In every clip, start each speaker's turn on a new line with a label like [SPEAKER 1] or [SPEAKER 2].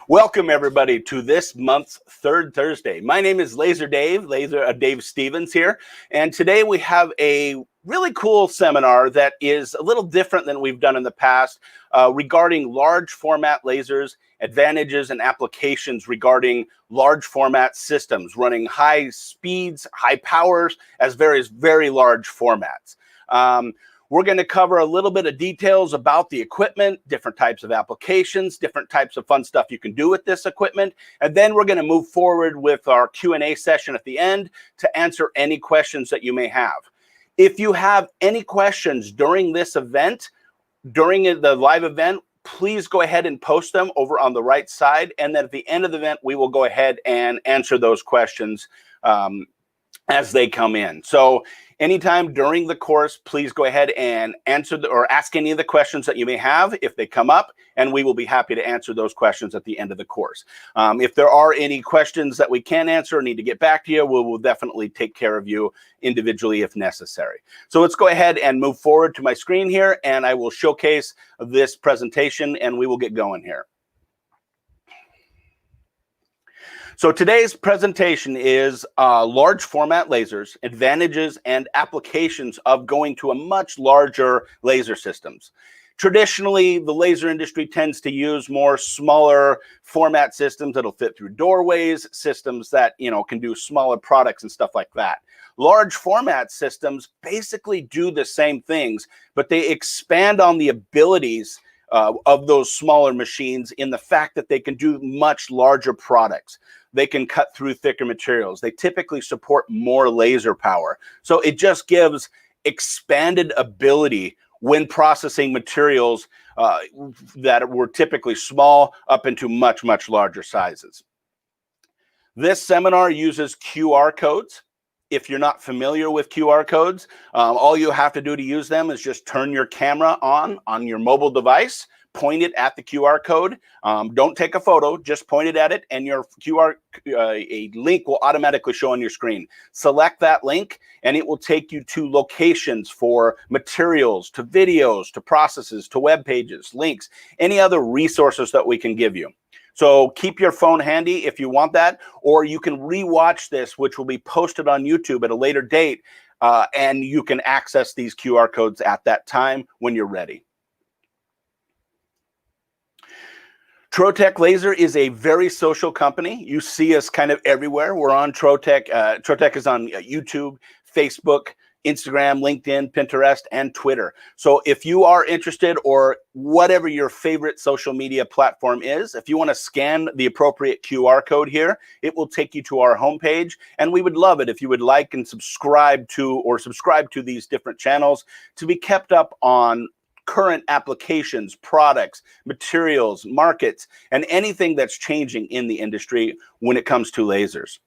[SPEAKER 1] Welcome everybody to this month's third Thursday. My name is Laser Dave, Dave Stevens here, and today we have a really cool seminar that is a little different than we've done in the past regarding large format lasers, advantages and applications regarding large format systems running high speeds, high powers as very large formats. We're going to cover a little bit of details about the equipment, different types of applications, different types of fun stuff you can do with this equipment. And then we're going to move forward with our Q&A session at the end to answer any questions that you may have. If you have any questions during this event, during the live event, please go ahead and post them over on the right side. And then at the end of the event, we will go ahead and answer those questions as they come in. So anytime during the course, please go ahead and answer or ask any of the questions that you may have if they come up, and we will be happy to answer those questions at the end of the course. If there are any questions that we can't answer or need to get back to you, we will definitely take care of you individually if necessary. So let's go ahead and move forward to my screen here, and I will showcase this presentation, and we will get going here. So today's presentation is large format lasers, advantages and applications of going to a much larger laser systems. Traditionally, the laser industry tends to use more smaller format systems that'll fit through doorways, systems that, can do smaller products and stuff like that. Large format systems basically do the same things, but they expand on the abilities of those smaller machines in the fact that they can do much larger products. They can cut through thicker materials. They typically support more laser power. So it just gives expanded ability when processing materials that were typically small up into much larger sizes. This seminar uses QR codes. If you're not familiar with QR codes, all you have to do to use them is just turn your camera on your mobile device, point it at the QR code. Don't take a photo, just point it at it, and your a link will automatically show on your screen. Select that link, and it will take you to locations for materials, to videos, to processes, to web pages, links, any other resources that we can give you. So keep your phone handy if you want that, or you can rewatch this, which will be posted on YouTube at a later date, and you can access these QR codes at that time when you're ready. Trotec Laser is a very social company. You see us kind of everywhere. We're on Trotec. Trotec is on YouTube, Facebook, Instagram, LinkedIn, Pinterest, and Twitter. So if you are interested, or whatever your favorite social media platform is, if you want to scan the appropriate QR code here, it will take you to our homepage, and we would love it if you would like and subscribe to these different channels to be kept up on current applications, products, materials, markets, and anything that's changing in the industry when it comes to lasers.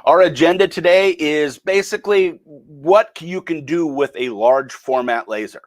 [SPEAKER 1] Our agenda today is basically what you can do with a large format laser.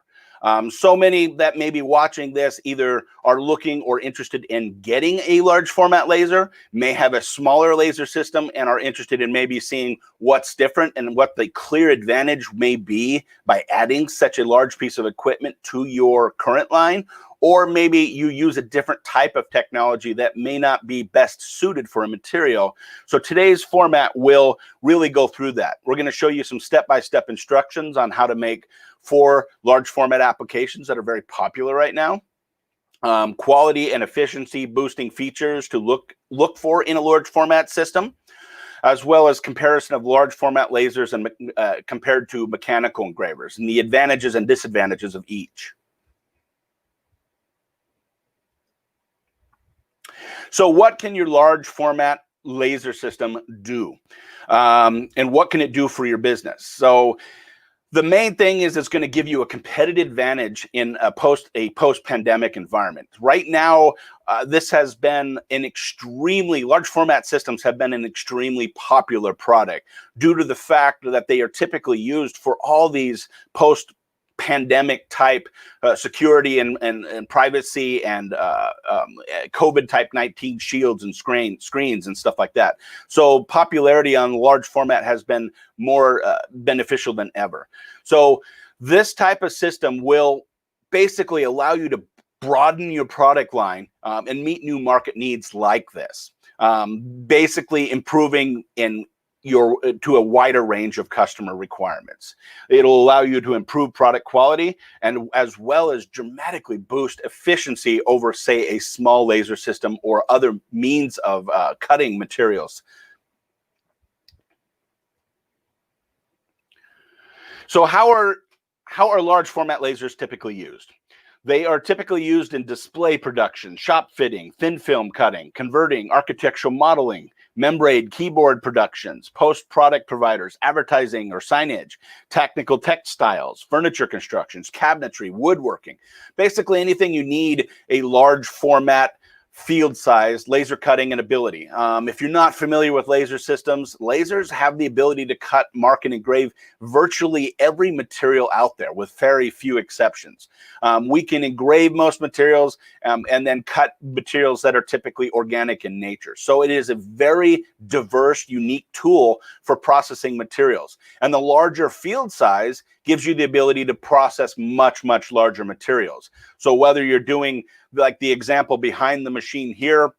[SPEAKER 1] So many that may be watching this either are looking or interested in getting a large format laser, may have a smaller laser system and are interested in maybe seeing what's different and what the clear advantage may be by adding such a large piece of equipment to your current line. Or maybe you use a different type of technology that may not be best suited for a material. So today's format will really go through that. We're going to show you some step-by-step instructions on how to make 4 large format applications that are very popular right now. Quality and efficiency boosting features to look for in a large format system, as well as comparison of large format lasers and compared to mechanical engravers and the advantages and disadvantages of each. So what can your large format laser system do? And what can it do for your business? So the main thing is it's going to give you a competitive advantage in a post-pandemic environment. Right now, this has been large format systems have been an extremely popular product due to the fact that they are typically used for all these post-pandemic type security and privacy and COVID type 19 shields and screens and stuff like that. So popularity on large format has been more beneficial than ever. So this type of system will basically allow you to broaden your product line and meet new market needs like this. Basically improving to a wider range of customer requirements. It'll allow you to improve product quality and as well as dramatically boost efficiency over, say, a small laser system or other means of cutting materials. So how are large format lasers typically used? They are typically used in display production, shop fitting, thin film cutting, converting, architectural modeling, membrane keyboard productions, post-product providers, advertising or signage, technical textiles, furniture constructions, cabinetry, woodworking. Basically anything you need a large format field size laser cutting and ability. If you're not familiar with laser systems, lasers have the ability to cut, mark, and engrave virtually every material out there with very few exceptions. We can engrave most materials and then cut materials that are typically organic in nature. So it is a very diverse, unique tool for processing materials. And the larger field size gives you the ability to process much, much larger materials. So whether you're doing, like the example behind the machine here,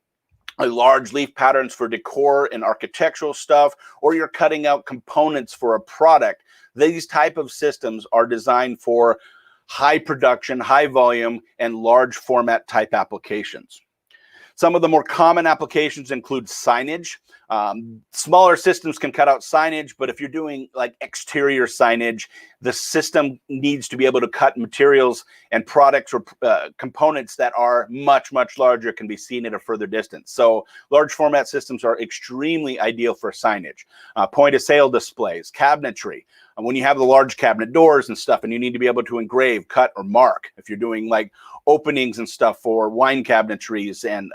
[SPEAKER 1] large leaf patterns for decor and architectural stuff, or you're cutting out components for a product, these type of systems are designed for high production, high volume, and large format type applications. Some of the more common applications include signage. Smaller systems can cut out signage, but if you're doing like exterior signage, the system needs to be able to cut materials and products or components that are much, much larger, can be seen at a further distance. So large format systems are extremely ideal for signage. Point of sale displays, cabinetry. When you have the large cabinet doors and stuff and you need to be able to engrave, cut, or mark, if you're doing like openings and stuff for wine cabinetries and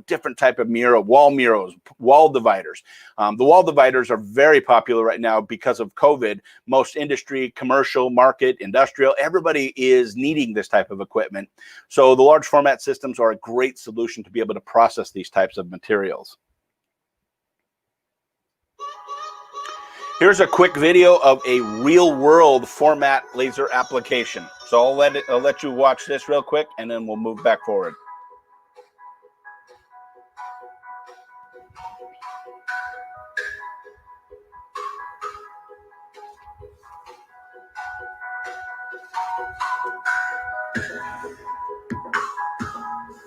[SPEAKER 1] different type of wall mirrors, wall dividers. The wall dividers are very popular right now because of COVID. Most industry, commercial, market, industrial, everybody is needing this type of equipment. So the large format systems are a great solution to be able to process these types of materials. Here's a quick video of a real-world format laser application. So I'll let you watch this real quick, and then we'll move back forward.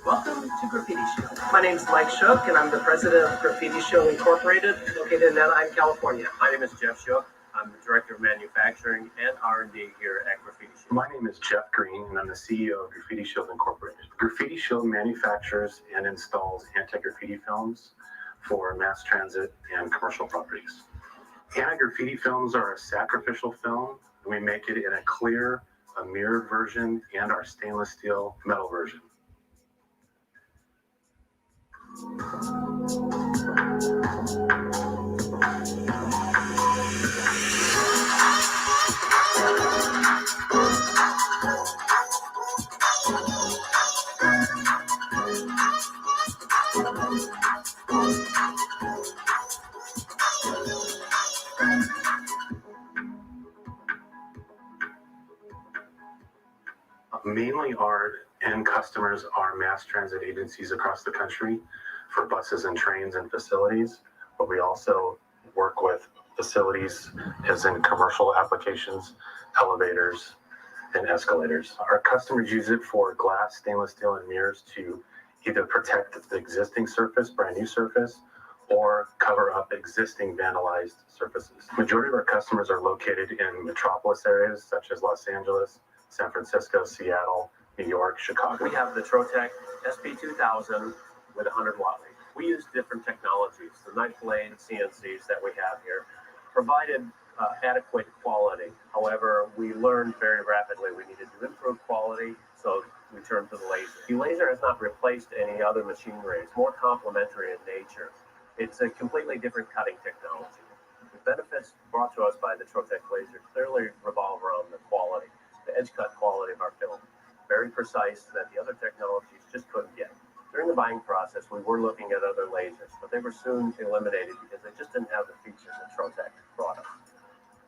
[SPEAKER 2] Welcome to Graffiti Shield. My name is Mike Shook, and I'm the president of Graffiti Shield Incorporated, located in Anaheim, California.
[SPEAKER 3] My name is Jeff Shook. I'm the director of manufacturing and R&D here at Graffiti Shield.
[SPEAKER 4] My name is Jeff Green, and I'm the CEO of Graffiti Shield Incorporated. Graffiti Shield manufactures and installs anti-graffiti films for mass transit and commercial properties. Anti-graffiti films are a sacrificial film, and we make it in a clear, a mirrored version, and our stainless steel metal version. Mainly our end customers are mass transit agencies across the country for buses and trains and facilities, but we also work with facilities as in commercial applications, elevators, and escalators. Our customers use it for glass, stainless steel, and mirrors to either protect the existing surface, brand new surface, or cover up existing vandalized surfaces. Majority of our customers are located in metropolis areas such as Los Angeles, San Francisco, Seattle, New York, Chicago.
[SPEAKER 3] We have the Trotec SP2000 with 100 watt. We use different technologies. The knife blade CNCs that we have here provided adequate quality. However, we learned very rapidly we needed to improve quality, so we turned to the laser. The laser has not replaced any other machinery. It's more complementary in nature. It's a completely different cutting technology. The benefits brought to us by the Trotec laser clearly revolve around the quality, the edge cut quality of our film. Very precise that the other technologies just couldn't get. During the buying process, we were looking at other lasers, but they were soon eliminated because they just didn't have the features that Trotec brought us.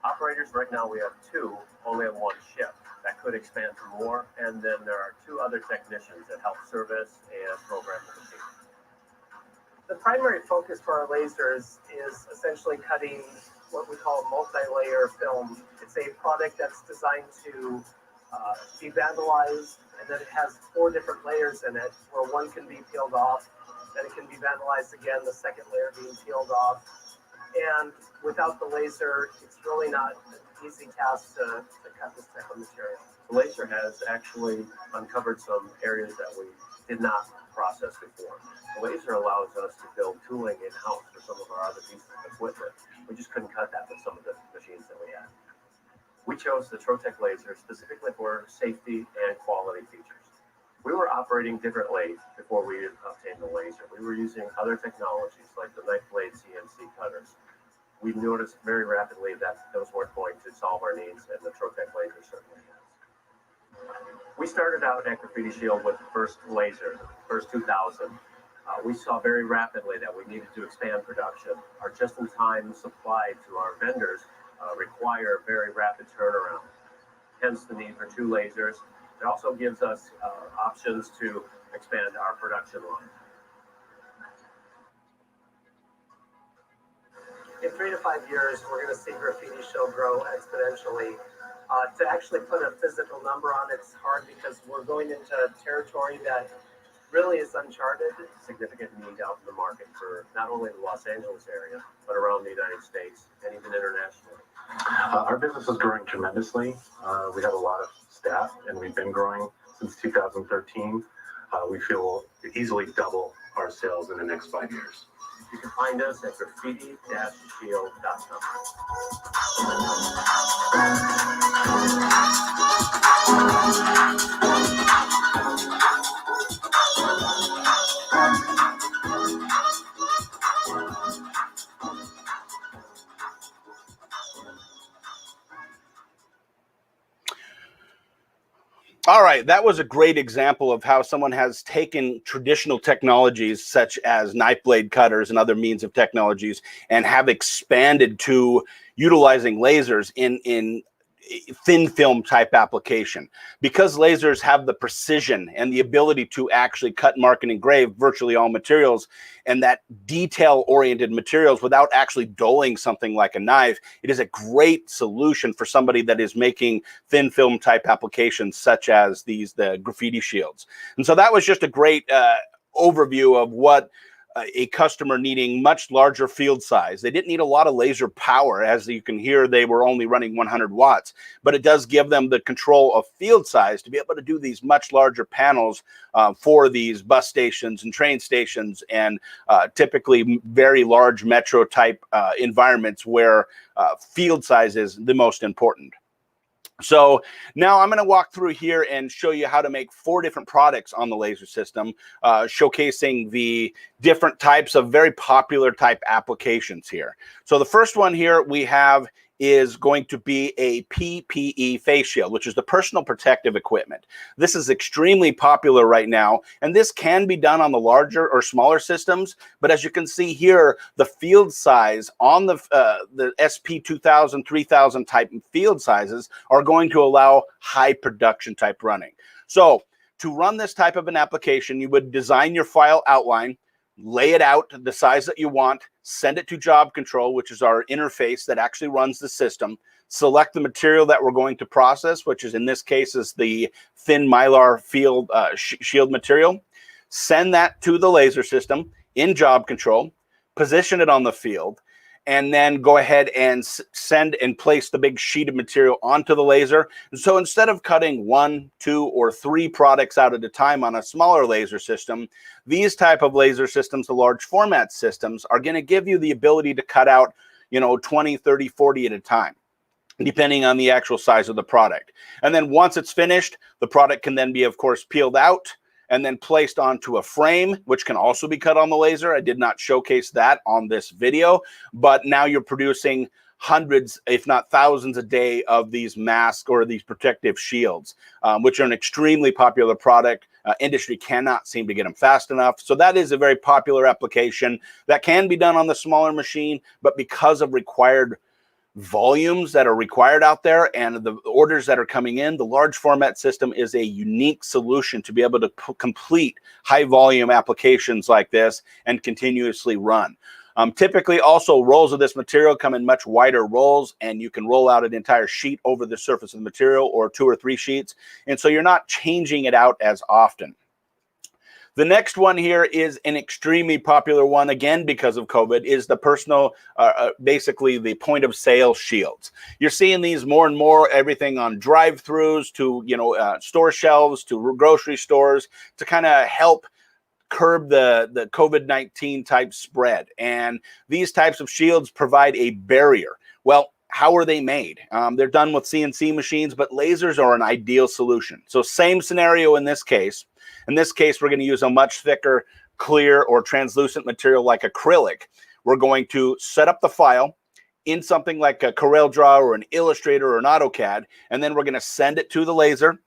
[SPEAKER 3] Operators, right now we have 2 only on one shift. That could expand to more, and then there are 2 other technicians that help service and program the machine.
[SPEAKER 2] The primary focus for our lasers is essentially cutting what we call multi-layer film. It's a product that's designed to be vandalized, and then it has 4 different layers in it, where one can be peeled off, then it can be vandalized again, the second layer being peeled off. And without the laser, it's really not an easy task to cut this type of material.
[SPEAKER 3] The laser has actually uncovered some areas that we did not process before. The laser allows us to build tooling in-house for some of our other pieces of equipment. We just couldn't cut that with some of the machines that we had. We chose the Trotec laser specifically for safety and quality features. We were operating different lathes before we obtained the laser. We were using other technologies like the knife blade CNC cutters. We noticed very rapidly that those weren't going to solve our needs, and the Trotec laser certainly has. We started out at Graffiti Shield with the first laser, the first 2000. We saw very rapidly that we needed to expand production. Our just-in-time supply to our vendors require very rapid turnaround, hence the need for 2 lasers. It also gives us options to expand our production line.
[SPEAKER 2] In 3 to 5 years, we're going to see Graffiti Shield grow exponentially. To actually put a physical number on it's hard because we're going into territory that really is uncharted.
[SPEAKER 3] Significant need out in the market for not only the Los Angeles area, but around the United States and even internationally.
[SPEAKER 4] Our business is growing tremendously. We have a lot of staff, and we've been growing since 2013. We feel we'll easily double our sales in the next 5 years.
[SPEAKER 3] You can find us at graffiti-shield.com.
[SPEAKER 1] All right, that was a great example of how someone has taken traditional technologies such as knife blade cutters and other means of technologies and have expanded to utilizing lasers in thin film type application. Because lasers have the precision and the ability to actually cut, mark, and engrave virtually all materials, and that detail-oriented materials without actually dulling something like a knife, it is a great solution for somebody that is making thin film type applications such as the Graffiti Shields. And so that was just a great overview of what a customer needing much larger field size. They didn't need a lot of laser power. As you can hear, they were only running 100 watts, but it does give them the control of field size to be able to do these much larger panels for these bus stations and train stations and typically very large metro type environments where field size is the most important. So now I'm going to walk through here and show you how to make 4 different products on the laser system, showcasing the different types of very popular type applications here. So the first one here we have is going to be a PPE face shield, which is the personal protective equipment. This is extremely popular right now, and this can be done on the larger or smaller systems. But as you can see here, the field size on the SP 2000, 3000 type field sizes are going to allow high production type running. So to run this type of an application, you would design your file outline, lay it out the size that you want, send it to job control, which is our interface that actually runs the system, select the material that we're going to process, which is in this case is the thin mylar field shield material, send that to the laser system in job control, position it on the field, and then go ahead and send and place the big sheet of material onto the laser. And so instead of cutting 1, 2, or 3 products out at a time on a smaller laser system, these type of laser systems, the large format systems, are going to give you the ability to cut out, 20, 30, 40 at a time, depending on the actual size of the product. And then once it's finished, the product can then be, of course, peeled out and then placed onto a frame, which can also be cut on the laser. I did not showcase that on this video, but now you're producing hundreds, if not thousands a day of these masks or these protective shields, which are an extremely popular product. Industry cannot seem to get them fast enough. So that is a very popular application that can be done on the smaller machine, but because of required volumes that are required out there and the orders that are coming in, the large format system is a unique solution to be able to complete high volume applications like this and continuously run. Typically also rolls of this material come in much wider rolls, and you can roll out an entire sheet over the surface of the material, or 2 or 3 sheets. And so you're not changing it out as often. The next one here is an extremely popular one, again, because of COVID, is the personal, basically the point of sale shields. You're seeing these more and more, everything on drive-throughs to, store shelves, to grocery stores, to kind of help curb the COVID-19 type spread. And these types of shields provide a barrier. Well, how are they made? They're done with CNC machines, but lasers are an ideal solution. So same scenario in this case. In this case, we're going to use a much thicker, clear, or translucent material like acrylic. We're going to set up the file in something like a CorelDRAW or an Illustrator or an AutoCAD, and then we're going to send it to the laser,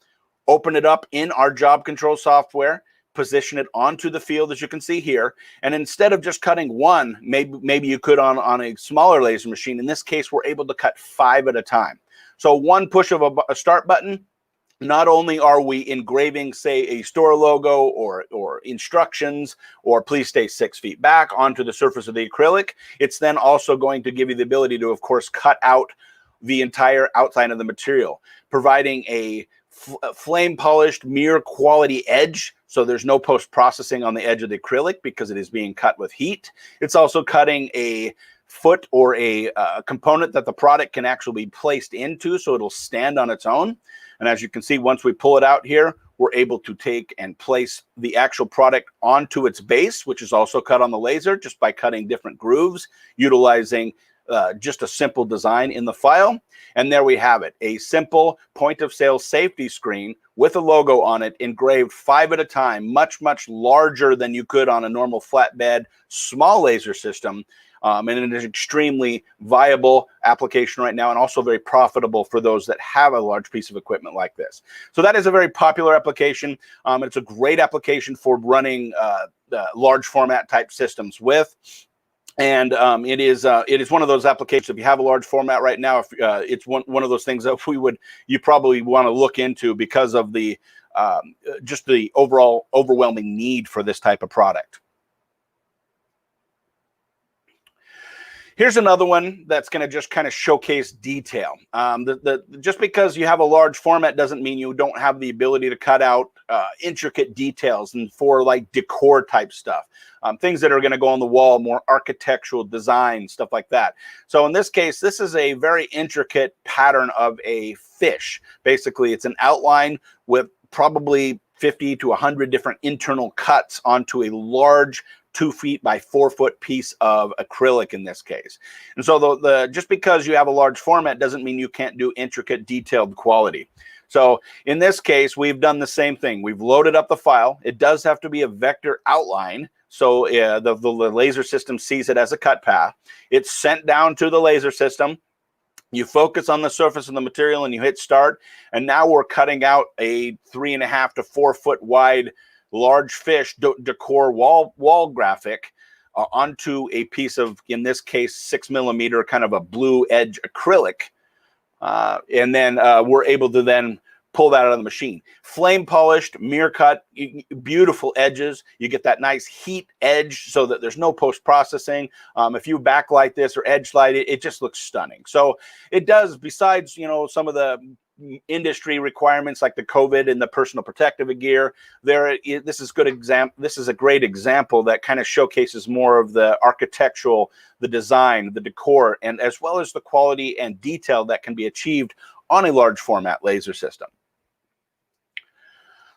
[SPEAKER 1] open it up in our job control software, position it onto the field as you can see here, and instead of just cutting one, maybe you could on a smaller laser machine, in this case we're able to cut 5 at a time. So one push of a start button, not only are we engraving, say, a store logo or instructions or please stay 6 feet back onto the surface of the acrylic, it's then also going to give you the ability to, of course, cut out the entire outline of the material, providing a flame polished mirror quality edge. So there's no post-processing on the edge of the acrylic because it is being cut with heat. It's also cutting a foot or a component that the product can actually be placed into, so it'll stand on its own. And as you can see, once we pull it out here, we're able to take and place the actual product onto its base, which is also cut on the laser just by cutting different grooves, utilizing just a simple design in the file. And there we have it, a simple point of sale safety screen with a logo on it, engraved 5 at a time, much, much larger than you could on a normal flatbed small laser system. And it is an extremely viable application right now, and also very profitable for those that have a large piece of equipment like this. So that is a very popular application. It's a great application for running large format type systems with. And it is one of those applications. If you have a large format right now, if it's one of those things that you probably want to look into because of the just the overall overwhelming need for this type of product. Here's another one that's going to just kind of showcase detail. Just because you have a large format doesn't mean you don't have the ability to cut out intricate details and for like decor type stuff. Things that are going to go on the wall, more architectural design, stuff like that. So in this case, this is a very intricate pattern of a fish. Basically, it's an outline with probably 50 to 100 different internal cuts onto a large 2 feet by 4 foot piece of acrylic in this case. And so just because you have a large format doesn't mean you can't do intricate, detailed quality. So in this case, we've done the same thing. We've loaded up the file. It does have to be a vector outline. So the laser system sees it as a cut path. It's sent down to the laser system. You focus on the surface of the material and you hit start. And now we're cutting out a 3.5 to 4 foot wide large fish decor wall graphic onto a piece of, in this case, 6 millimeter kind of a blue edge acrylic. And then we're able to then pull that out of the machine. Flame polished, mirror cut, beautiful edges. You get that nice heat edge so that there's no post-processing. If you backlight this or edge light it, it just looks stunning. So it does, besides, some of the industry requirements like the COVID and the personal protective gear, this is a great example that kind of showcases more of the architectural, the design, the decor, and as well as the quality and detail that can be achieved on a large format laser system.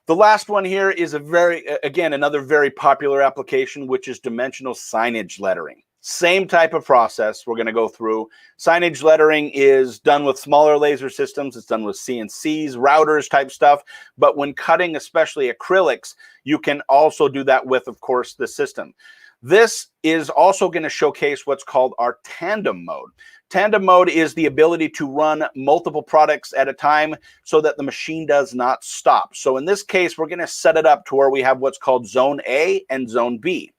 [SPEAKER 1] The last one here is another very popular application, which is dimensional signage lettering. Same type of process we're going to go through. Signage lettering is done with smaller laser systems. It's done with CNCs, routers type stuff. But when cutting, especially acrylics, you can also do that with, of course, the system. This is also going to showcase what's called our Tandem mode. Tandem mode is the ability to run multiple products at a time so that the machine does not stop. So in this case, we're going to set it up to where we have what's called Zone A and Zone B.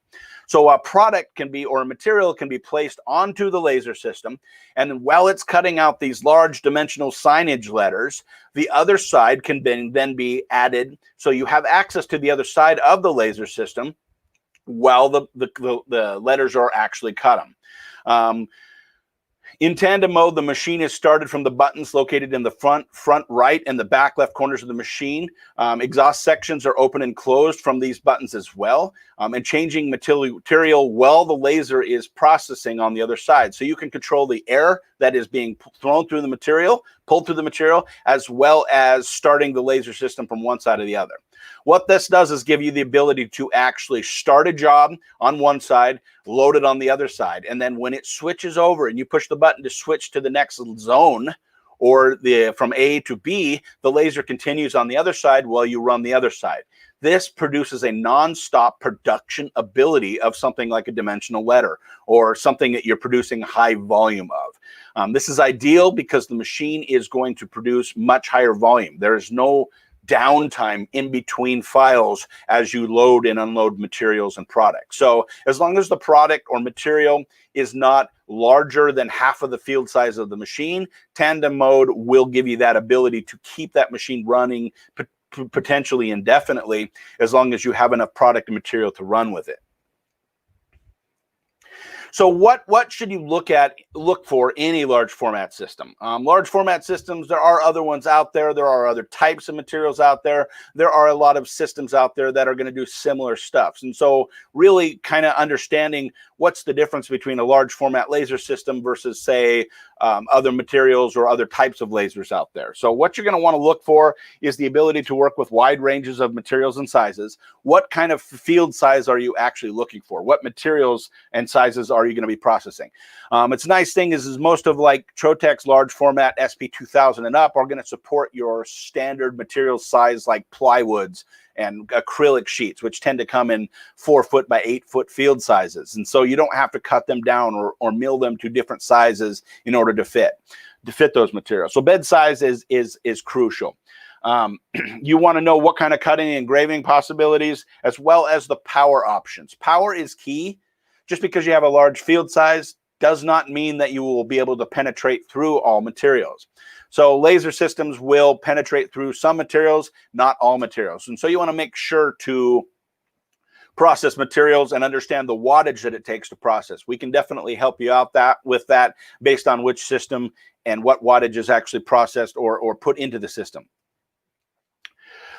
[SPEAKER 1] So a product can be, or a material can be placed onto the laser system, and while it's cutting out these large dimensional signage letters, the other side can then be added, so you have access to the other side of the laser system while the letters are actually cut. In tandem mode, the machine is started from the buttons located in the front right and the back left corners of the machine. Exhaust sections are open and closed from these buttons as well, and changing material while the laser is processing on the other side. So you can control the air that is being thrown through the material, pulled through the material, as well as starting the laser system from one side or the other. What this does is give you the ability to actually start a job on one side, load it on the other side, and then when it switches over and you push the button to switch to the next zone, or from A to B, the laser continues on the other side while you run the other side. This produces a non-stop production ability of something like a dimensional letter or something that you're producing high volume of. This is ideal because the machine is going to produce much higher volume. There is no downtime in between files as you load and unload materials and products. So as long as the product or material is not larger than half of the field size of the machine, tandem mode will give you that ability to keep that machine running potentially indefinitely, as long as you have enough product and material to run with it. So what should you look for in a large format system? Large format systems, there are other ones out there. There are other types of materials out there. There are a lot of systems out there that are going to do similar stuff. And so really kind of understanding what's the difference between a large format laser system versus, say, other materials or other types of lasers out there. So what you're going to want to look for is the ability to work with wide ranges of materials and sizes. What kind of field size are you actually looking for? What materials and sizes are you going to be processing? It's a nice thing is most of like Trotec's large format SP2000 and up are going to support your standard material size like plywoods and acrylic sheets, which tend to come in 4 foot by 8 foot field sizes. And so you don't have to cut them down or mill them to different sizes in order to fit those materials. So bed size is crucial. You want to know what kind of cutting and engraving possibilities, as well as the power options. Power is key. Just because you have a large field size does not mean that you will be able to penetrate through all materials. So laser systems will penetrate through some materials, not all materials. And so you want to make sure to process materials and understand the wattage that it takes to process. We can definitely help you out with that based on which system and what wattage is actually processed or put into the system.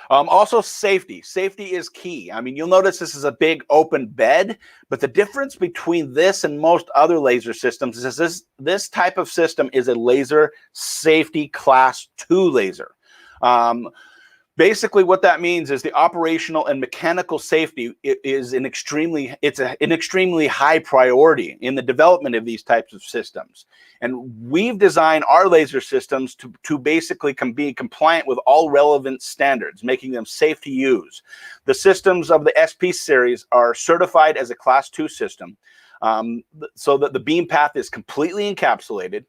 [SPEAKER 1] Also safety. Safety is key. I mean, you'll notice this is a big open bed, but the difference between this and most other laser systems is this type of system is a laser safety class 2 laser. Basically, what that means is the operational and mechanical safety is an extremely high priority in the development of these types of systems. And we've designed our laser systems to basically be compliant with all relevant standards, making them safe to use. The systems of the SP series are certified as a Class 2 system, so that the beam path is completely encapsulated.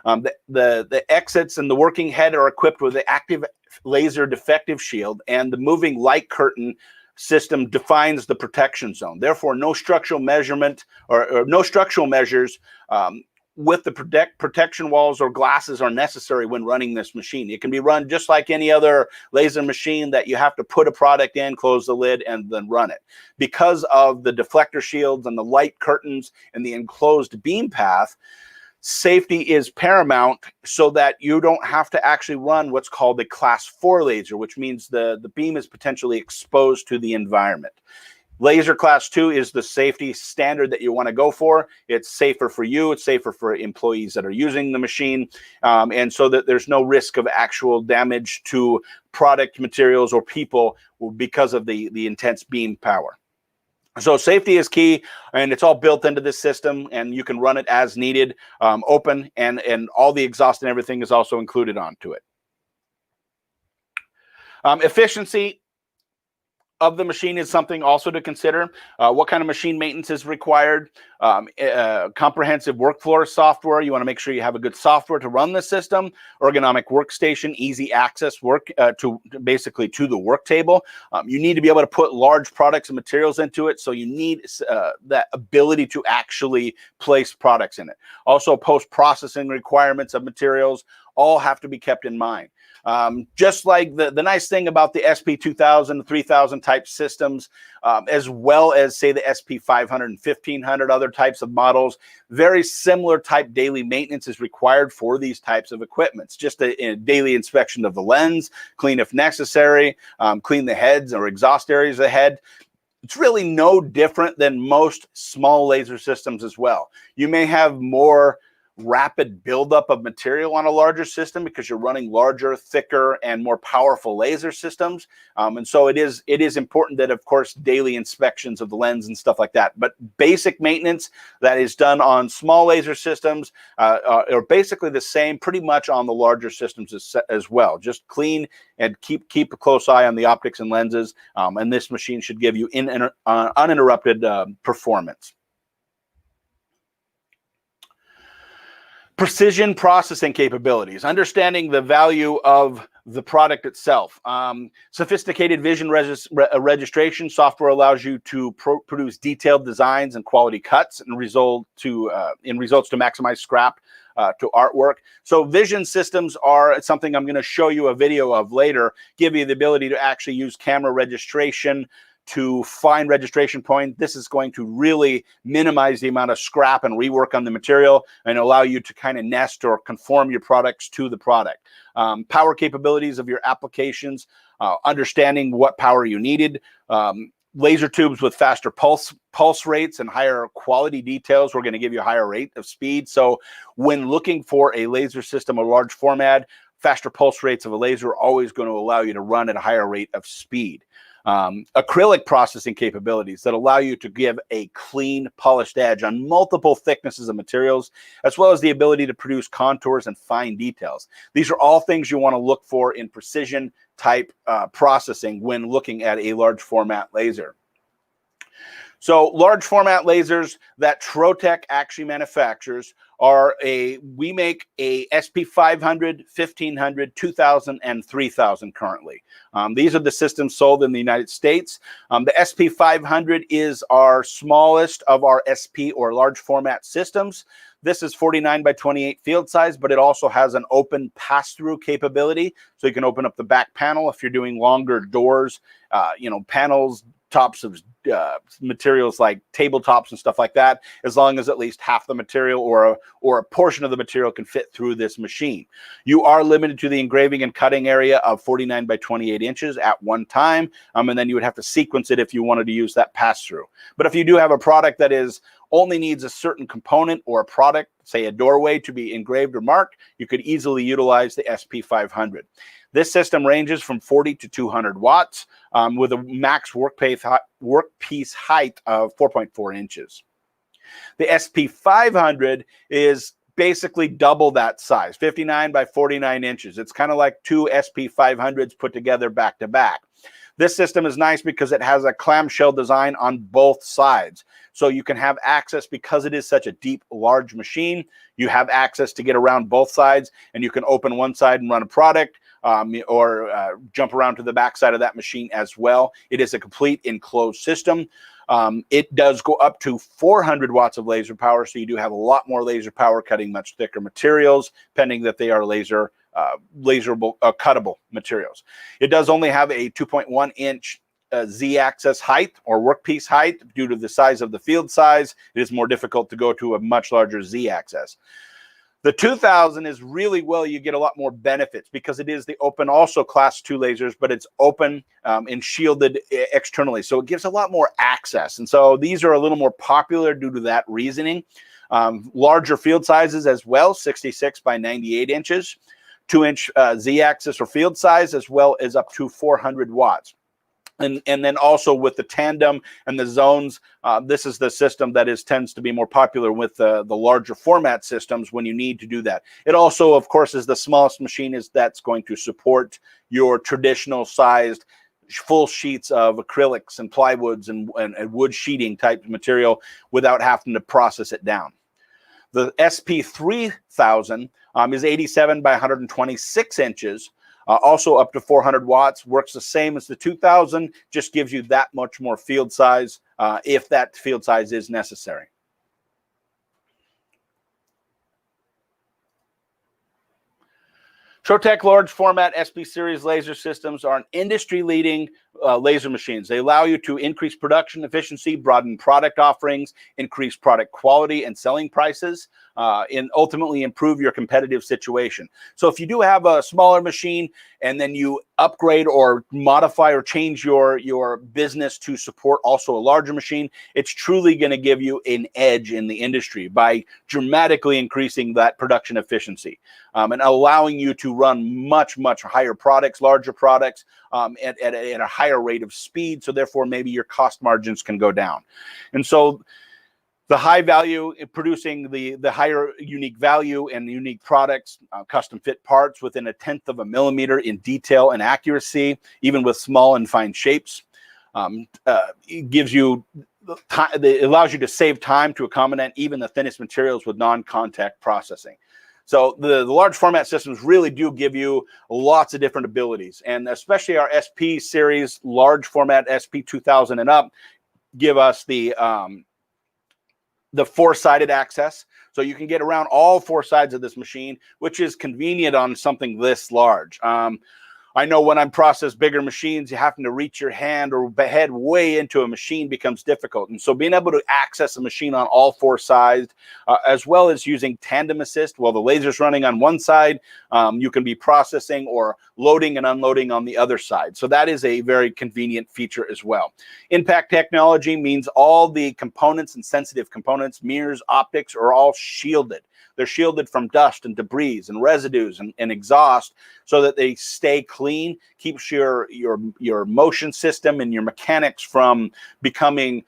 [SPEAKER 1] The exits and the working head are equipped with the active laser defective shield, and the moving light curtain system defines the protection zone. Therefore, no structural measurement or no structural measures with the protection walls or glasses are necessary when running this machine. It can be run just like any other laser machine that you have to put a product in, close the lid, and then run it. Because of the deflector shields and the light curtains and the enclosed beam path, safety is paramount so that you don't have to actually run what's called a Class 4 laser, which means the beam is potentially exposed to the environment. Laser Class 2 is the safety standard that you want to go for. It's safer for you. It's safer for employees that are using the machine, and so that there's no risk of actual damage to product, materials, or people because of the intense beam power. So safety is key, and it's all built into this system, and you can run it as needed, open, and all the exhaust and everything is also included onto it. Efficiency. of the machine is something also to consider. What kind of machine maintenance is required? Comprehensive workflow software. You want to make sure you have a good software to run the system. Ergonomic workstation, easy access work to basically to the work table. You need to be able to put large products and materials into it, so you need that ability to actually place products in it. Also, post-processing requirements of materials all have to be kept in mind. Just like the nice thing about the SP2000, 3000 type systems, as well as say the SP500 and 1500 other types of models, very similar type daily maintenance is required for these types of equipments. Just a daily inspection of the lens, clean if necessary, clean the heads or exhaust areas of the head. It's really no different than most small laser systems as well. You may have more rapid buildup of material on a larger system because you're running larger, thicker, and more powerful laser systems. And so it is important that, of course, daily inspections of the lens and stuff like that. But basic maintenance that is done on small laser systems are basically the same pretty much on the larger systems as well. Just clean and keep a close eye on the optics and lenses. And this machine should give you uninterrupted performance. Precision processing capabilities, understanding the value of the product itself. Sophisticated vision registration software allows you to produce detailed designs and quality cuts and results to maximize scrap to artwork. So vision systems are something I'm going to show you a video of later, give you the ability to actually use camera registration to find registration point. This is going to really minimize the amount of scrap and rework on the material and allow you to kind of nest or conform your products to the product. Power capabilities of your applications, understanding what power you needed, laser tubes with faster pulse rates and higher quality details. We're going to give you a higher rate of speed. So when looking for a laser system of large format, faster pulse rates of a laser are always going to allow you to run at a higher rate of speed. Acrylic processing capabilities that allow you to give a clean, polished edge on multiple thicknesses of materials, as well as the ability to produce contours and fine details. These are all things you want to look for in precision type processing when looking at a large format laser. So large format lasers that Trotec actually manufactures we make a SP500, 1500, 2000, and 3000 currently. These are the systems sold in the United States. The SP500 is our smallest of our SP or large format systems. This is 49 by 28 field size, but it also has an open pass-through capability. So you can open up the back panel if you're doing longer doors, panels, tops of materials like tabletops and stuff like that, as long as at least half the material or a portion of the material can fit through this machine. You are limited to the engraving and cutting area of 49 by 28 inches at one time, and then you would have to sequence it if you wanted to use that pass-through. But if you do have a product that only needs a certain component or a product, say a doorway, to be engraved or marked, you could easily utilize the SP500. This system ranges from 40 to 200 watts with a max workpiece height of 4.4 inches. The SP500 is basically double that size, 59 by 49 inches. It's kind of like two SP500s put together back to back. This system is nice because it has a clamshell design on both sides. So you can have access, because it is such a deep, large machine, you have access to get around both sides, and you can open one side and run a product, or jump around to the back side of that machine as well. It is a complete enclosed system. It does go up to 400 watts of laser power, so you do have a lot more laser power cutting much thicker materials, pending that they are cuttable materials. It does only have a 2.1 inch Z-axis height or workpiece height. Due to the size of the field size, it is more difficult to go to a much larger Z-axis. The 2000 is really, you get a lot more benefits because it is the open, also class 2 lasers, but it's open and shielded externally. So it gives a lot more access. And so these are a little more popular due to that reasoning. Larger field sizes as well, 66 by 98 inches, 2-inch Z-axis or field size, as well as up to 400 watts. And then also with the Tandem and the zones, this is the system that tends to be more popular with the larger format systems when you need to do that. It also, of course, is the smallest machine that's going to support your traditional sized full sheets of acrylics and plywoods and wood sheeting type material without having to process it down. The SP3000 is 87 by 126 inches, also up to 400 watts, works the same as the 2000, just gives you that much more field size if that field size is necessary. Trotec large format SP series laser systems are an industry-leading laser machines. They allow you to increase production efficiency, broaden product offerings, increase product quality and selling prices, and ultimately improve your competitive situation. So if you do have a smaller machine and then you upgrade or modify or change your business to support also a larger machine, it's truly going to give you an edge in the industry by dramatically increasing that production efficiency and allowing you to run much higher products, larger products at a higher rate of speed. So therefore, maybe your cost margins can go down. And so the high value, producing the higher unique value and unique products, custom fit parts within 1/10 of a millimeter in detail and accuracy, even with small and fine shapes. It gives you it allows you to save time to accommodate even the thinnest materials with non-contact processing. So the large format systems really do give you lots of different abilities, and especially our SP series large format SP2000 and up give us the 4-sided access. So you can get around all 4 sides of this machine, which is convenient on something this large. I know when I'm processing bigger machines, you happen to reach your hand or head way into a machine becomes difficult. And so being able to access a machine on all 4 sides, as well as using Tandem assist, while the laser's running on one side, you can be processing or loading and unloading on the other side. So that is a very convenient feature as well. Impact technology means all the components and sensitive components, mirrors, optics are all shielded. They're shielded from dust and debris and residues and exhaust so that they stay clean, keeps your motion system and your mechanics from becoming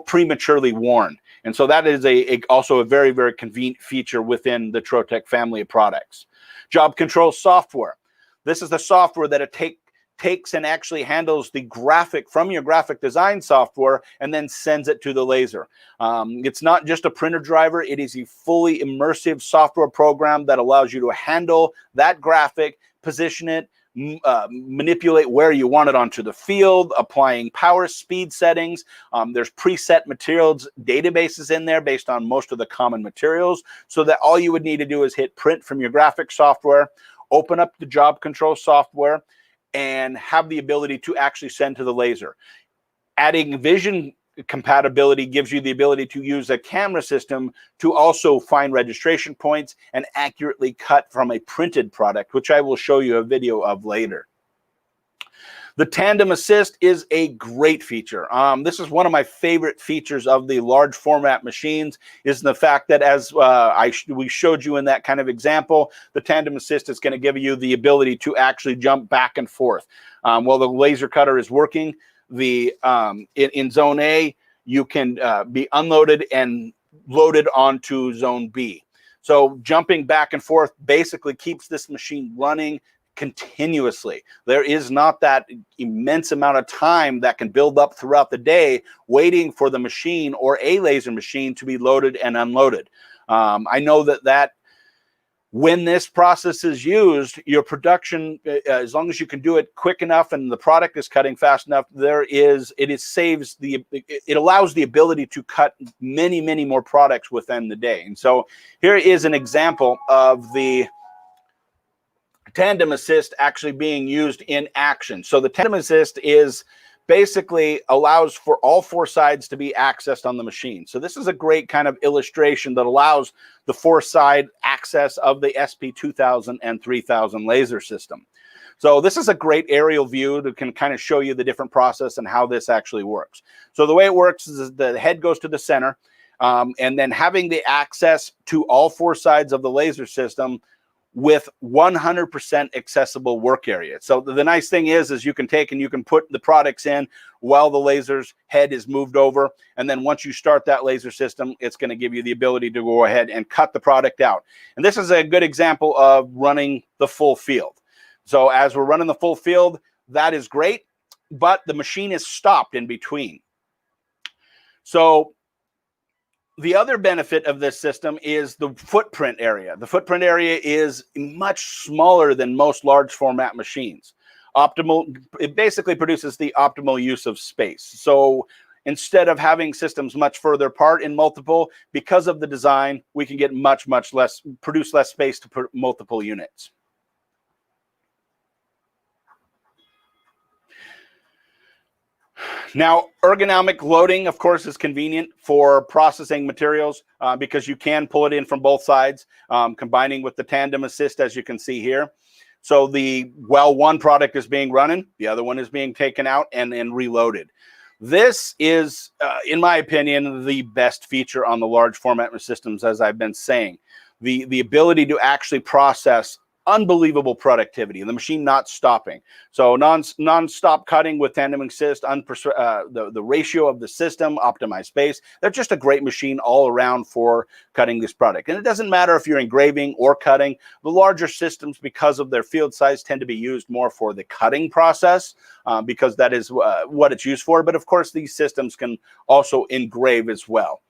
[SPEAKER 1] prematurely worn. And so that is also a very convenient feature within the Trotec family of products. Job control software. This is the software that it takes and actually handles the graphic from your graphic design software and then sends it to the laser. It's not just a printer driver, it is a fully immersive software program that allows you to handle that graphic, position it, manipulate where you want it onto the field, applying power, speed settings. There's preset materials databases in there based on most of the common materials, so that all you would need to do is hit print from your graphic software, open up the job control software, and have the ability to actually send to the laser. Adding vision compatibility gives you the ability to use a camera system to also find registration points and accurately cut from a printed product, which I will show you a video of later. The Tandem Assist is a great feature. This is one of my favorite features of the large format machines, is the fact that as we showed you in that kind of example, the Tandem Assist is going to give you the ability to actually jump back and forth. While the laser cutter is working, in zone A, you can be unloaded and loaded onto zone B. So jumping back and forth basically keeps this machine running continuously. There is not that immense amount of time that can build up throughout the day waiting for the machine or a laser machine to be loaded and unloaded. I know that when this process is used, your production, as long as you can do it quick enough and the product is cutting fast enough, it allows the ability to cut many more products within the day. And so here is an example of the Tandem Assist actually being used in action. So the Tandem Assist is basically allows for all 4 sides to be accessed on the machine. So this is a great kind of illustration that allows the 4-side access of the SP2000 and 3000 laser system. So this is a great aerial view that can kind of show you the different process and how this actually works. So the way it works is the head goes to the center, and then having the access to all 4 sides of the laser system with 100% accessible work area. So the nice thing is you can take and you can put the products in while the laser's head is moved over. And then once you start that laser system, it's going to give you the ability to go ahead and cut the product out. And this is a good example of running the full field. So as we're running the full field, that is great. but the machine is stopped in between. So the other benefit of this system is the footprint area. The footprint area is much smaller than most large format machines. It basically produces the optimal use of space. So instead of having systems much further apart in multiple, because of the design, we can get much less, produce less space to put multiple units. Now, ergonomic loading, of course, is convenient for processing materials because you can pull it in from both sides, combining with the Tandem assist, as you can see here. So while one product is being run, the other one is being taken out and reloaded. This is, in my opinion, the best feature on the large format systems, as I've been saying. The ability to actually process unbelievable productivity, the machine not stopping. So non-stop cutting with Tandem assist, the ratio of the system, optimized space. They're just a great machine all around for cutting this product. And it doesn't matter if you're engraving or cutting. The larger systems, because of their field size, tend to be used more for the cutting process because that is what it's used for. But of course, these systems can also engrave as well.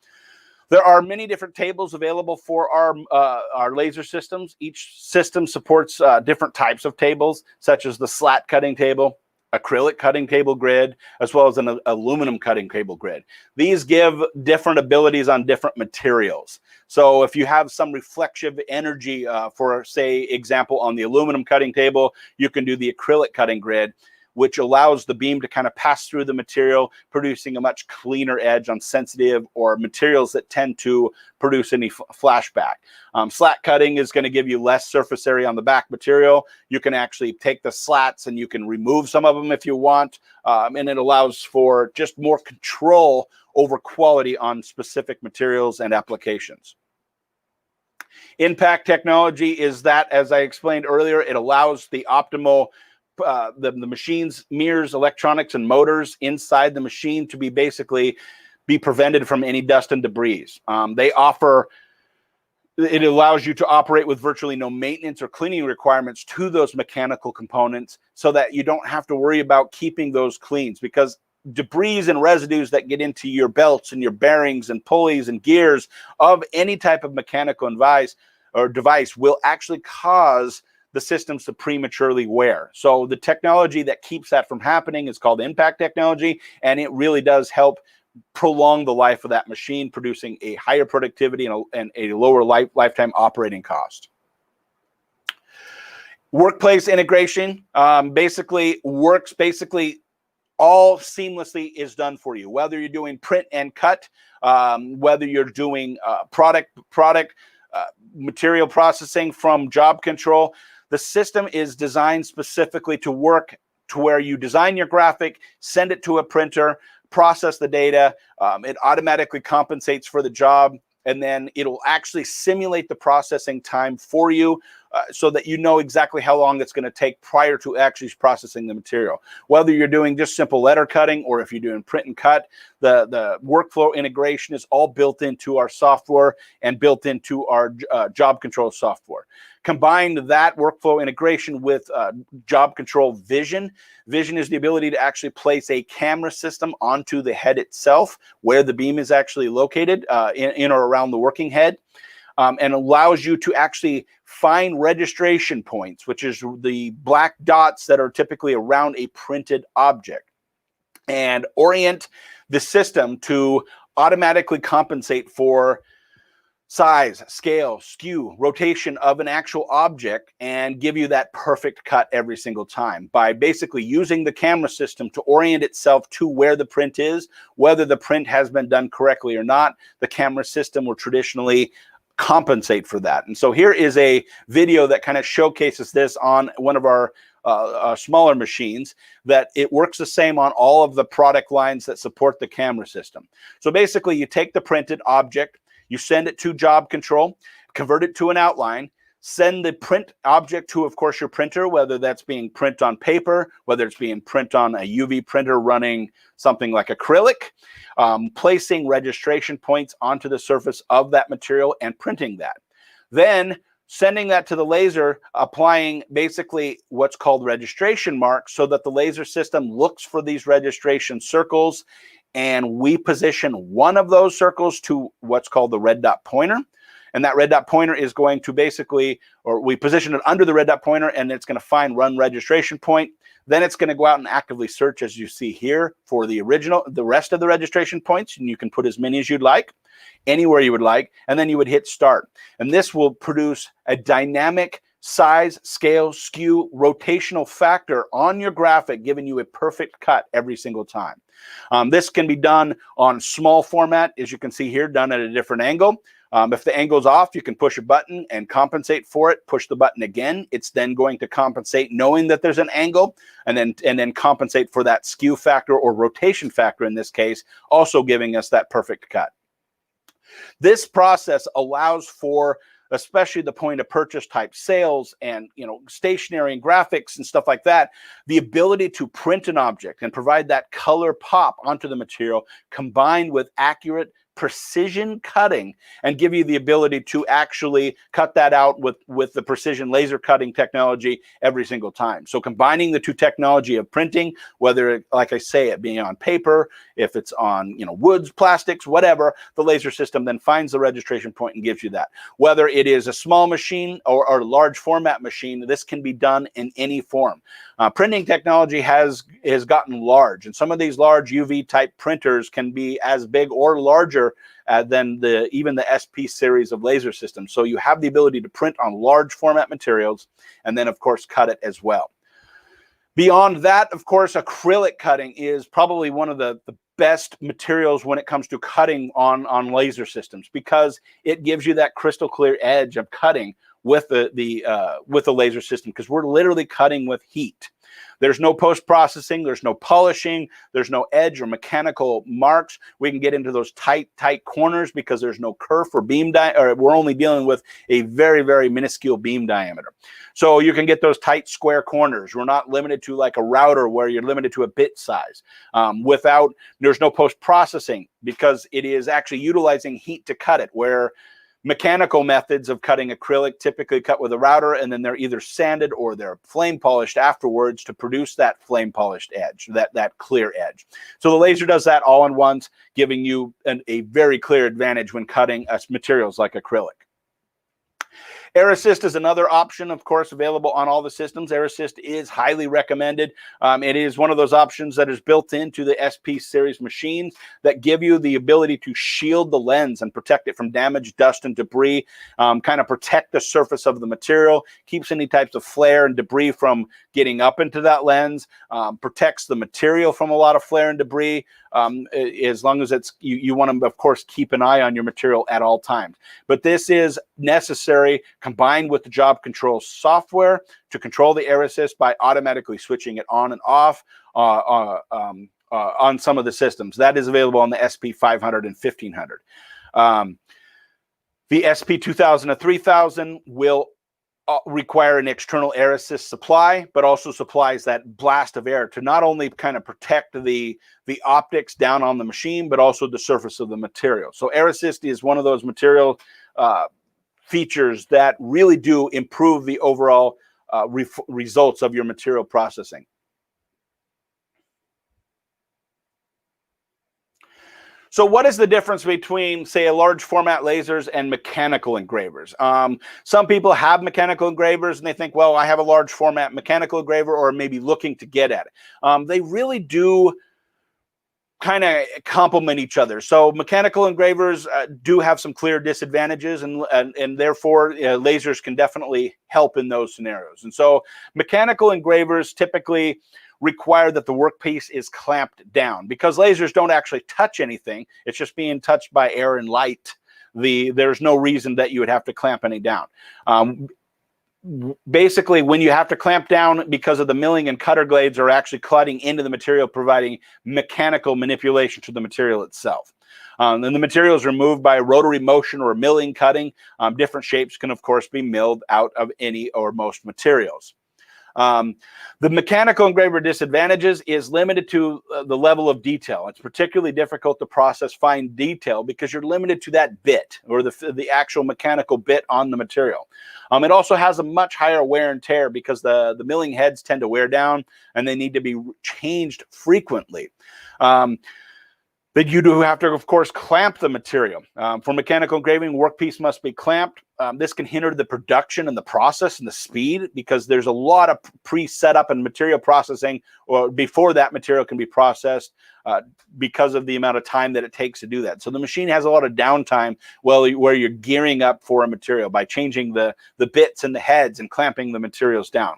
[SPEAKER 1] There are many different tables available for our laser systems. Each system supports different types of tables, such as the slat cutting table, acrylic cutting table grid, as well as an aluminum cutting table grid. These give different abilities on different materials. So if you have some reflective energy, for say example, on the aluminum cutting table, you can do the acrylic cutting grid, which allows the beam to kind of pass through the material, producing a much cleaner edge on sensitive or materials that tend to produce any flashback. Slat cutting is going to give you less surface area on the back material. You can actually take the slats and you can remove some of them if you want, and it allows for just more control over quality on specific materials and applications. Impact technology is that, as I explained earlier, it allows the optimal the machine's mirrors, electronics, and motors inside the machine to be prevented from any dust and debris. It allows you to operate with virtually no maintenance or cleaning requirements to those mechanical components so that you don't have to worry about keeping those cleans, because debris and residues that get into your belts and your bearings and pulleys and gears of any type of mechanical device will actually cause the systems to prematurely wear. So the technology that keeps that from happening is called impact technology, and it really does help prolong the life of that machine, producing a higher productivity and a lower lifetime operating cost. Workplace integration basically all seamlessly is done for you, whether you're doing print and cut, whether you're doing product material processing from job control. The system is designed specifically to work to where you design your graphic, send it to a printer, process the data, it automatically compensates for the job, and then it'll actually simulate the processing time for you so that you know exactly how long it's going to take prior to actually processing the material. Whether you're doing just simple letter cutting or if you're doing print and cut, the workflow integration is all built into our software and built into our job control software. Combine that workflow integration with job control vision. Vision is the ability to actually place a camera system onto the head itself where the beam is actually located in or around the working head. And allows you to actually find registration points, which is the black dots that are typically around a printed object, and orient the system to automatically compensate for size, scale, skew, rotation of an actual object, and give you that perfect cut every single time by basically using the camera system to orient itself to where the print is. Whether the print has been done correctly or not, the camera system will traditionally compensate for that. And so here is a video that kind of showcases this on one of our smaller machines, that it works the same on all of the product lines that support the camera system. So basically you take the printed object, you send it to job control, convert it to an outline, send the print object to, of course, your printer, whether that's being print on paper, whether it's being print on a UV printer running something like acrylic, placing registration points onto the surface of that material and printing that. Then sending that to the laser, applying basically what's called registration marks so that the laser system looks for these registration circles, and we position one of those circles to what's called the red dot pointer. And that red dot pointer is going to basically, or we position it under the red dot pointer, and it's going to find run registration point. Then it's going to go out and actively search, as you see here, for the rest of the registration points, and you can put as many as you'd like, anywhere you would like, and then you would hit start. And this will produce a dynamic size, scale, skew, rotational factor on your graphic, giving you a perfect cut every single time. This can be done on small format, as you can see here, done at a different angle. If the angle's off, you can push a button and compensate for it. Push the button again. It's then going to compensate, knowing that there's an angle, and then compensate for that skew factor or rotation factor in this case, also giving us that perfect cut. This process allows for, especially the point of purchase type sales and stationery and graphics and stuff like that, the ability to print an object and provide that color pop onto the material, combined with accurate precision cutting, and give you the ability to actually cut that out with the precision laser cutting technology every single time. So combining the two technology of printing, whether, like I say, it being on paper, if it's on woods, plastics, whatever, the laser system then finds the registration point and gives you that. Whether it is a small machine or a large format machine, this can be done in any form. Printing technology has gotten large, and some of these large UV type printers can be as big or larger than even the SP series of laser systems. So you have the ability to print on large format materials, and then of course cut it as well. Beyond that, of course, acrylic cutting is probably one of the best materials when it comes to cutting on laser systems, because it gives you that crystal clear edge of cutting with the laser system, because we're literally cutting with heat. There's no post-processing, there's no polishing, there's no edge or mechanical marks. We can get into those tight corners because there's no kerf or beam or we're only dealing with a very, very minuscule beam diameter. So you can get those tight square corners. We're not limited to like a router where you're limited to a bit size. There's no post-processing because it is actually utilizing heat to cut it, where mechanical methods of cutting acrylic typically cut with a router, and then they're either sanded or they're flame polished afterwards to produce that flame polished edge, that clear edge. So the laser does that all in once, giving you a very clear advantage when cutting materials like acrylic. Air Assist is another option, of course, available on all the systems. Air Assist is highly recommended. It is one of those options that is built into the SP series machines that give you the ability to shield the lens and protect it from damage, dust, and debris, kind of protect the surface of the material, keeps any types of flare and debris from getting up into that lens, protects the material from a lot of flare and debris, as long as it's, you want to, of course, keep an eye on your material at all times. But this is necessary, combined with the job control software, to control the Air Assist by automatically switching it on and off on some of the systems. That is available on the SP 500 and 1500. The SP 2000 and 3000 will require an external air assist supply, but also supplies that blast of air to not only kind of protect the optics down on the machine, but also the surface of the material. So air assist is one of those material features that really do improve the overall results of your material processing. So what is the difference between, say, a large format lasers and mechanical engravers? Some people have mechanical engravers and they think, well, I have a large format mechanical engraver, or maybe looking to get at it. They really do kind of complement each other. So mechanical engravers do have some clear disadvantages, and therefore lasers can definitely help in those scenarios. And so mechanical engravers typically require that the workpiece is clamped down, because lasers don't actually touch anything. It's just being touched by air and light. There's no reason that you would have to clamp any down. Basically, when you have to clamp down because of the milling and cutter blades are actually cutting into the material, providing mechanical manipulation to the material itself. And the material is removed by a rotary motion or milling, cutting. Different shapes can, of course, be milled out of any or most materials. The mechanical engraver disadvantages is limited to the level of detail. It's particularly difficult to process fine detail because you're limited to that bit or the actual mechanical bit on the material. It also has a much higher wear and tear because the milling heads tend to wear down and they need to be changed frequently. But you do have to, of course, clamp the material. For mechanical engraving, workpiece must be clamped. This can hinder the production and the process and the speed because there's a lot of pre-setup and material processing or before that material can be processed because of the amount of time that it takes to do that. So the machine has a lot of downtime where you're gearing up for a material by changing the bits and the heads and clamping the materials down.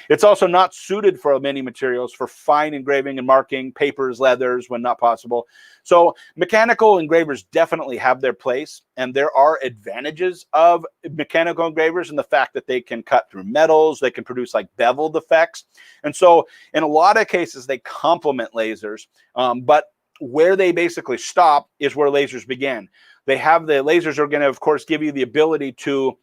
[SPEAKER 1] It's also not suited for many materials for fine engraving and marking, papers, leathers, when not possible. So mechanical engravers definitely have their place, and there are advantages of mechanical engravers in the fact that they can cut through metals, they can produce like beveled effects. And so in a lot of cases, they complement lasers, but where they basically stop is where lasers begin. The lasers are going to, of course, give you the ability to,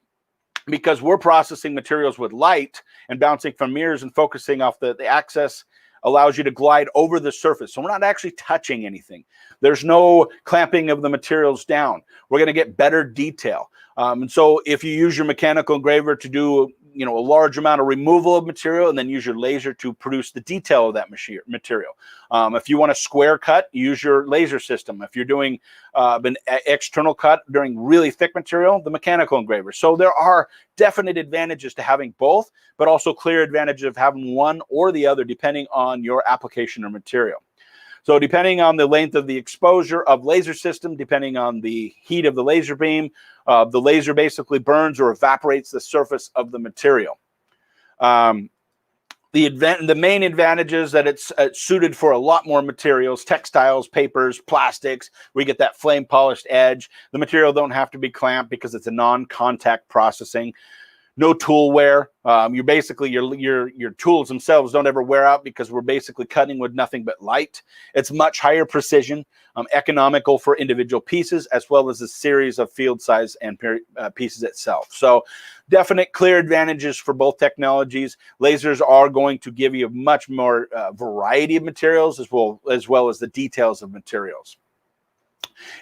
[SPEAKER 1] because we're processing materials with light and bouncing from mirrors and focusing off the axis allows you to glide over the surface. So we're not actually touching anything. There's no clamping of the materials down. We're going to get better detail. And so if you use your mechanical engraver to do a large amount of removal of material and then use your laser to produce the detail of that material. If you want a square cut, use your laser system. If you're doing an external cut during really thick material, the mechanical engraver. So there are definite advantages to having both, but also clear advantages of having one or the other depending on your application or material. So depending on the length of the exposure of laser system, depending on the heat of the laser beam, the laser basically burns or evaporates the surface of the material. The main advantage is that it's suited for a lot more materials, textiles, papers, plastics. We get that flame polished edge. The material don't have to be clamped because it's a non-contact processing. No tool wear. You're basically your tools themselves don't ever wear out because we're basically cutting with nothing but light. It's much higher precision, economical for individual pieces as well as a series of field size and pieces itself. So definite clear advantages for both technologies. Lasers are going to give you a much more variety of materials as well as the details of materials.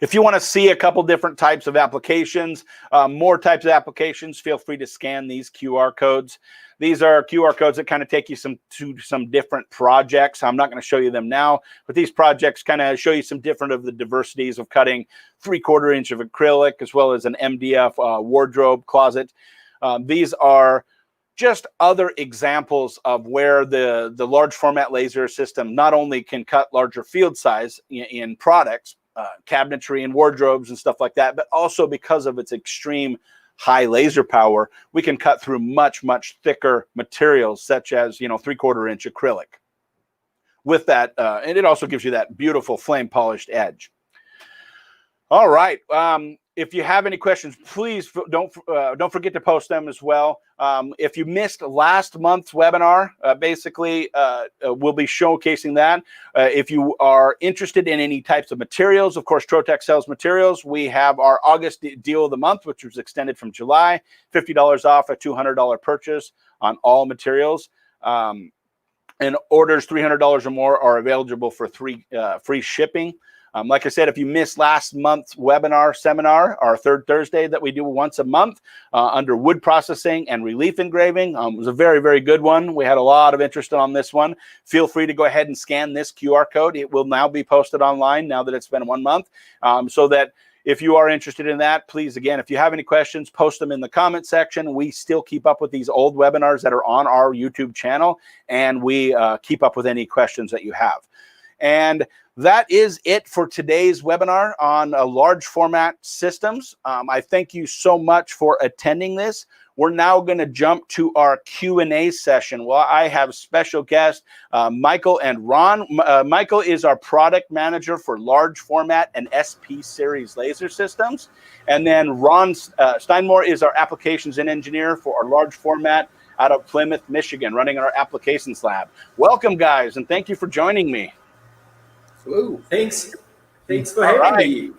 [SPEAKER 1] If you want to see a couple different types of applications, more types of applications, feel free to scan these QR codes. These are QR codes that kind of take you to some different projects. I'm not going to show you them now, but these projects kind of show you some different of the diversities of cutting 3/4 inch of acrylic as well as an MDF wardrobe closet. These are just other examples of where the large format laser system not only can cut larger field size in products, cabinetry and wardrobes and stuff like that, but also because of its extreme high laser power, we can cut through much thicker materials such as 3/4 inch acrylic with that, and it also gives you that beautiful flame polished edge. All right. If you have any questions, please don't forget to post them as well. If you missed last month's webinar, basically we'll be showcasing that. If you are interested in any types of materials, of course, Trotec sells materials. We have our August deal of the month, which was extended from July, $50 off a $200 purchase on all materials. And orders $300 or more are available for free shipping. Like I said, if you missed last month's seminar, our third Thursday that we do once a month under wood processing and relief engraving, it was a very good one. We had a lot of interest on this one. Feel free to go ahead and scan this QR code. It will now be posted online now that it's been 1 month, so that if you are interested in that, please, again, if you have any questions, post them in the comment section. We still keep up with these old webinars that are on our YouTube channel, and we keep up with any questions that you have. And that is it for today's webinar on large format systems. I thank you so much for attending this. We're now going to jump to our Q&A session. Well, I have special guests, Michael and Ron. Michael is our product manager for large format and SP series laser systems. And then Ron Steinmore is our applications and engineer for our large format out of Plymouth, Michigan, running our applications lab. Welcome, guys, and thank you for joining me.
[SPEAKER 5] Whoa, thanks Thanks for
[SPEAKER 1] All
[SPEAKER 5] having
[SPEAKER 1] right.
[SPEAKER 5] me.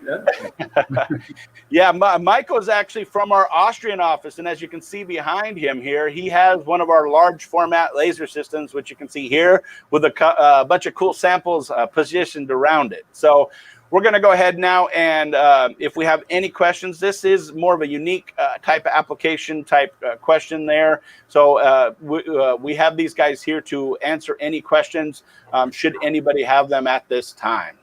[SPEAKER 5] Yeah.
[SPEAKER 1] Yeah, Michael is actually from our Austrian office, and as you can see behind him here, he has one of our large format laser systems, which you can see here with a bunch of cool samples positioned around it. So we're going to go ahead now, and if we have any questions, this is more of a unique type of application type question there. So we have these guys here to answer any questions, should anybody have them at this time.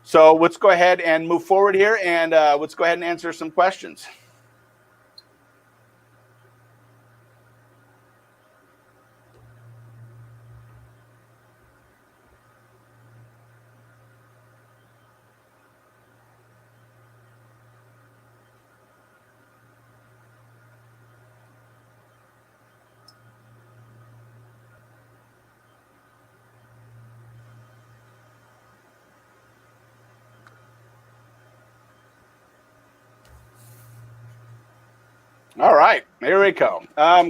[SPEAKER 1] So let's go ahead and move forward here, and let's go ahead and answer some questions. All right, here we go.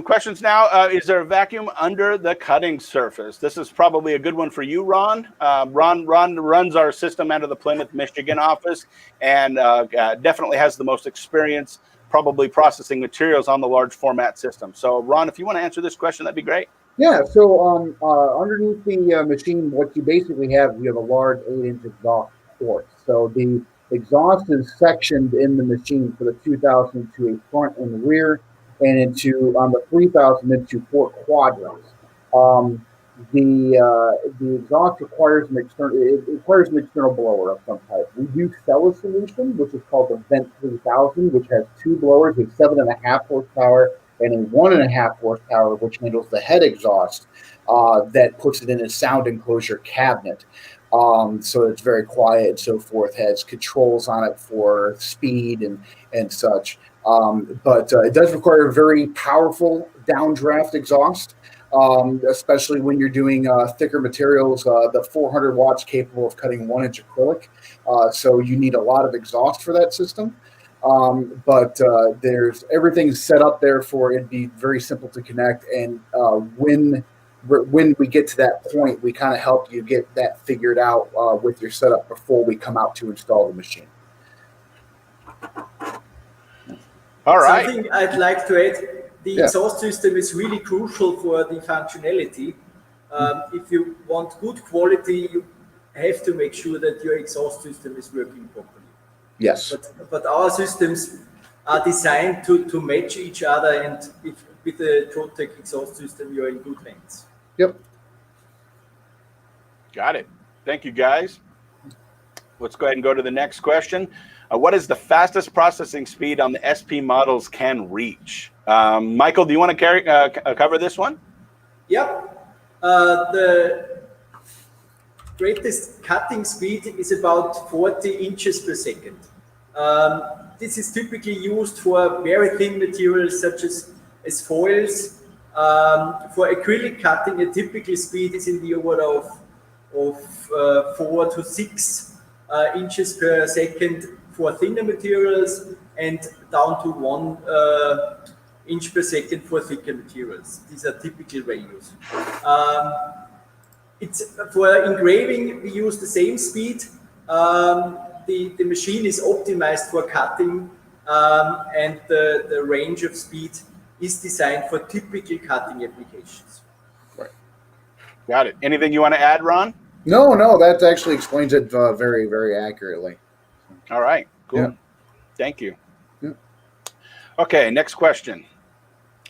[SPEAKER 1] Questions now. Is there a vacuum under the cutting surface? This is probably a good one for you, Ron. Ron runs our system out of the Plymouth, Michigan office, and definitely has the most experience probably processing materials on the large format system. So Ron, if you want to answer this question, that'd be great.
[SPEAKER 6] Yeah, so underneath the machine, what you basically have, you have a large 8-inch exhaust port. So the exhaust is sectioned in the machine for the 2000 to a front and rear, and into on the 3000 into 4 quadrants. The exhaust requires an external blower of some type. We do sell a solution which is called the Vent 3000, which has 2 blowers, a 7.5 horsepower and a 1.5 horsepower, which handles the head exhaust that puts it in a sound enclosure cabinet. So it's very quiet and so forth, has controls on it for speed and such. But it does require a very powerful downdraft exhaust, especially when you're doing thicker materials, the 400 watts capable of cutting 1-inch acrylic. So you need a lot of exhaust for that system. But there's everything's set up there for it to be very simple to connect. And when we get to that point, we kind of help you get that figured out with your setup before we come out to install the machine.
[SPEAKER 1] All right.
[SPEAKER 5] Something I'd like to add, the exhaust system is really crucial for the functionality. If you want good quality, you have to make sure that your exhaust system is working properly.
[SPEAKER 6] Yes.
[SPEAKER 5] But our systems are designed to match each other, and with the Trotec exhaust system, you're in good hands.
[SPEAKER 6] Yep.
[SPEAKER 1] Got it. Thank you, guys. Let's go ahead and go to the next question. What is the fastest processing speed on the SP models can reach? Michael, do you want to cover this one?
[SPEAKER 5] Yep. The greatest cutting speed is about 40 inches per second. This is typically used for very thin materials such as foils. For acrylic cutting, a typical speed is in the order of 4 to 6 inches per second for thinner materials, and down to 1 inch per second for thicker materials. These are typical values. For engraving, we use the same speed. The machine is optimized for cutting, and the range of speed is designed for typical cutting applications.
[SPEAKER 1] Right. Got it. Anything you want to add, Ron?
[SPEAKER 6] No, that actually explains it very, very accurately.
[SPEAKER 1] All right, cool.
[SPEAKER 6] Yeah.
[SPEAKER 1] Thank you.
[SPEAKER 6] Yeah.
[SPEAKER 1] Okay, next question.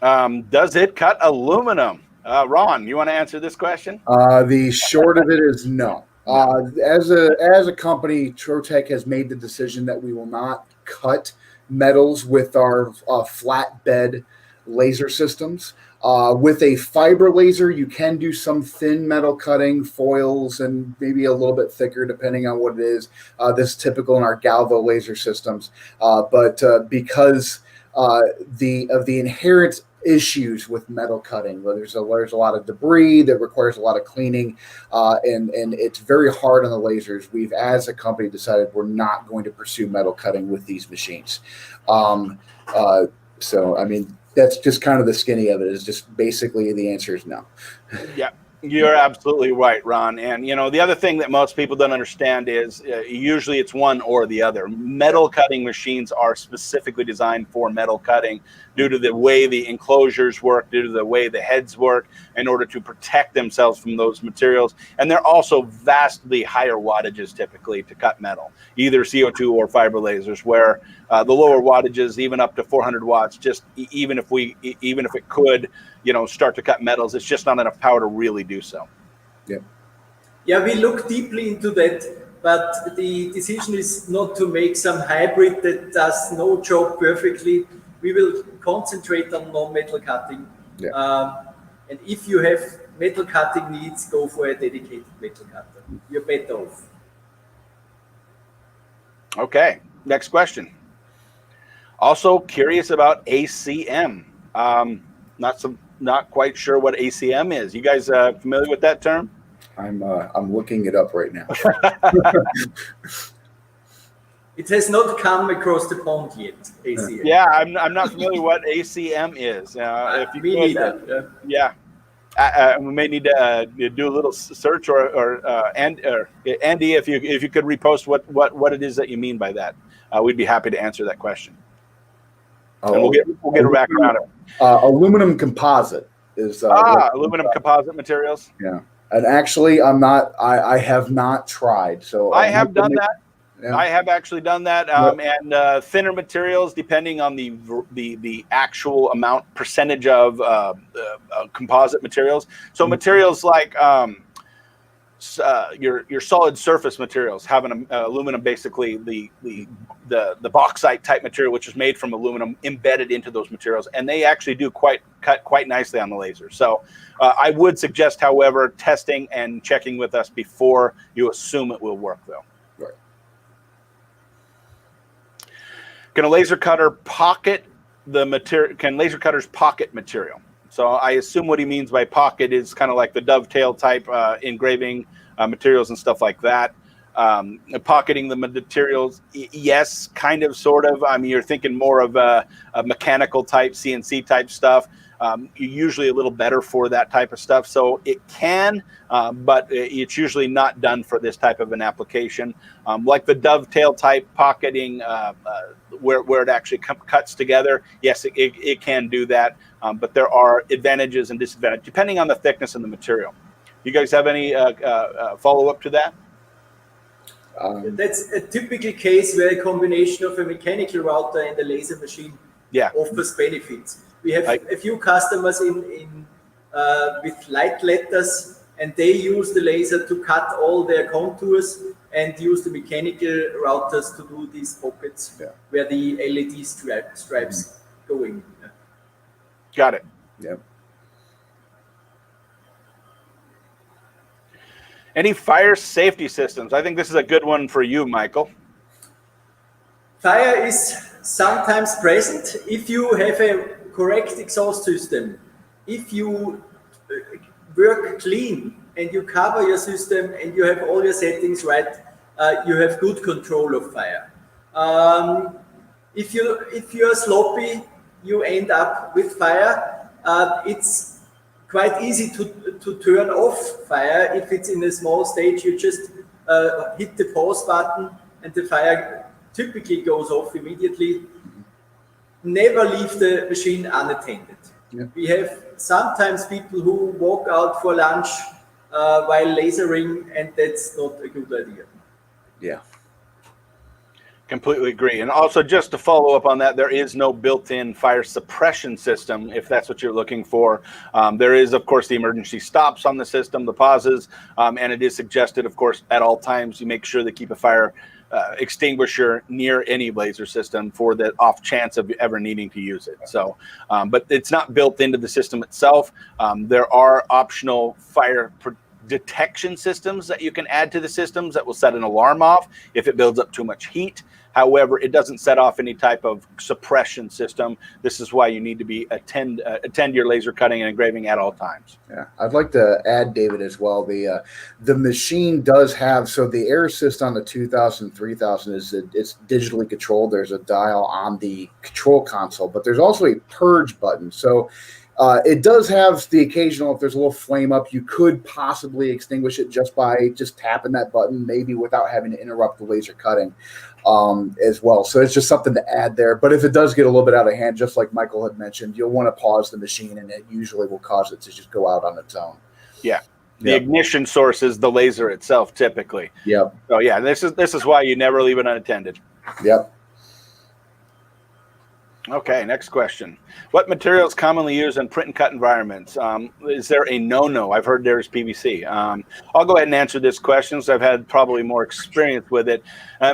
[SPEAKER 1] Does it cut aluminum? Ron, you want to answer this question?
[SPEAKER 6] The short of it is no. As a company, Trotec has made the decision that we will not cut metals with our flatbed laser systems. With a fiber laser, you can do some thin metal cutting, foils, and maybe a little bit thicker depending on what it is. This is typical in our Galvo laser systems. But because of the inherent issues with metal cutting, where there's a lot of debris that requires a lot of cleaning, and it's very hard on the lasers. We've, as a company, decided we're not going to pursue metal cutting with these machines. So, I mean, that's just kind of the skinny of it. Is just basically the answer is no.
[SPEAKER 1] Yeah. You're absolutely right, Ron. And the other thing that most people don't understand is usually it's one or the other. Metal cutting machines are specifically designed for metal cutting due to the way the enclosures work, due to the way the heads work, in order to protect themselves from those materials. And they're also vastly higher wattages typically to cut metal, either CO2 or fiber lasers, where the lower wattages, even up to 400 watts, just even if it could, start to cut metals, it's just not enough power to really do so.
[SPEAKER 5] Yeah, we look deeply into that, but the decision is not to make some hybrid that does no job perfectly. We will concentrate on non-metal cutting. And if you have metal cutting needs, go for a dedicated metal cutter. You're better off.
[SPEAKER 1] Okay, next question. Also curious about ACM. Not quite sure what ACM is. You guys familiar with that term?
[SPEAKER 7] I'm looking it up right now.
[SPEAKER 5] It has not come across the pond yet, ACM.
[SPEAKER 1] Yeah, I'm not familiar what ACM is. If you
[SPEAKER 5] me
[SPEAKER 1] could,
[SPEAKER 5] neither.
[SPEAKER 1] we may need to do a little search, or Andy, if you could repost what it is that you mean by that, we'd be happy to answer that question. And we'll get back around it.
[SPEAKER 7] Aluminum composite is
[SPEAKER 1] aluminum composite materials.
[SPEAKER 7] Yeah, and actually, I have not tried. So
[SPEAKER 1] I have done that.
[SPEAKER 7] Yeah.
[SPEAKER 1] I have actually done that, and thinner materials, depending on the actual percentage of composite materials. So materials like your solid surface materials have an aluminum, basically the bauxite type material, which is made from aluminum, embedded into those materials, and they actually do cut quite nicely on the laser. So I would suggest, however, testing and checking with us before you assume it will work, though.
[SPEAKER 7] Right.
[SPEAKER 1] Can a laser cutter pocket the material? Can laser cutters pocket material? So I assume what he means by pocket is kind of like the dovetail type engraving materials and stuff like that. Pocketing the materials, yes, kind of, sort of. I mean, you're thinking more of a mechanical type, CNC type stuff. You're usually a little better for that type of stuff. So it can, but it's usually not done for this type of an application. Like the dovetail type pocketing, where it actually cuts together, yes, it can do that. But there are advantages and disadvantages depending on the thickness and the material. You guys have any follow-up to that?
[SPEAKER 5] That's a typical case where a combination of a mechanical router and a laser machine offers benefits. We have a few customers with light letters, and they use the laser to cut all their contours and use the mechanical routers to do these pockets where the LED stripes go in.
[SPEAKER 1] Got it.
[SPEAKER 7] Yep.
[SPEAKER 1] Any fire safety systems? I think this is a good one for you, Michael.
[SPEAKER 5] Fire is sometimes present if you have a correct exhaust system. If you work clean and you cover your system and you have all your settings right, you have good control of fire. If you're sloppy, you end up with fire. It's quite easy to turn off fire. If it's in a small stage, you just hit the pause button and the fire typically goes off immediately. Never leave the machine unattended. Yeah. We have sometimes people who walk out for lunch while lasering, and that's not a good idea.
[SPEAKER 7] Yeah.
[SPEAKER 1] Completely agree. And also, just to follow up on that, there is no built-in fire suppression system, if that's what you're looking for. There is, of course, the emergency stops on the system, the pauses, and it is suggested, of course, at all times you make sure to keep a fire extinguisher near any laser system for the off chance of ever needing to use it. So, but it's not built into the system itself. There are optional fire detection systems that you can add to the systems that will set an alarm off if it builds up too much heat. However, it doesn't set off any type of suppression system. This is why you need to be attend your laser cutting and engraving at all times.
[SPEAKER 7] Yeah, I'd like to add, David, as well. The machine does have, so the air assist on the 2000, 3000 it's digitally controlled. There's a dial on the control console, but there's also a purge button. So It does have the occasional, if there's a little flame up, you could possibly extinguish it just by just tapping that button, maybe without having to interrupt the laser cutting as well. So it's just something to add there. But if it does get a little bit out of hand, just like Michael had mentioned, you'll want to pause the machine, and it usually will cause it to just go out on its own.
[SPEAKER 1] Yeah. The ignition source is the laser itself, typically.
[SPEAKER 7] Yep.
[SPEAKER 1] So yeah, this is why you never leave it unattended.
[SPEAKER 7] Yep.
[SPEAKER 1] Okay, next question. What materials commonly used in print and cut environments? Is there a no-no? I've heard there's PVC. I'll go ahead and answer this question, so I've had probably more experience with it.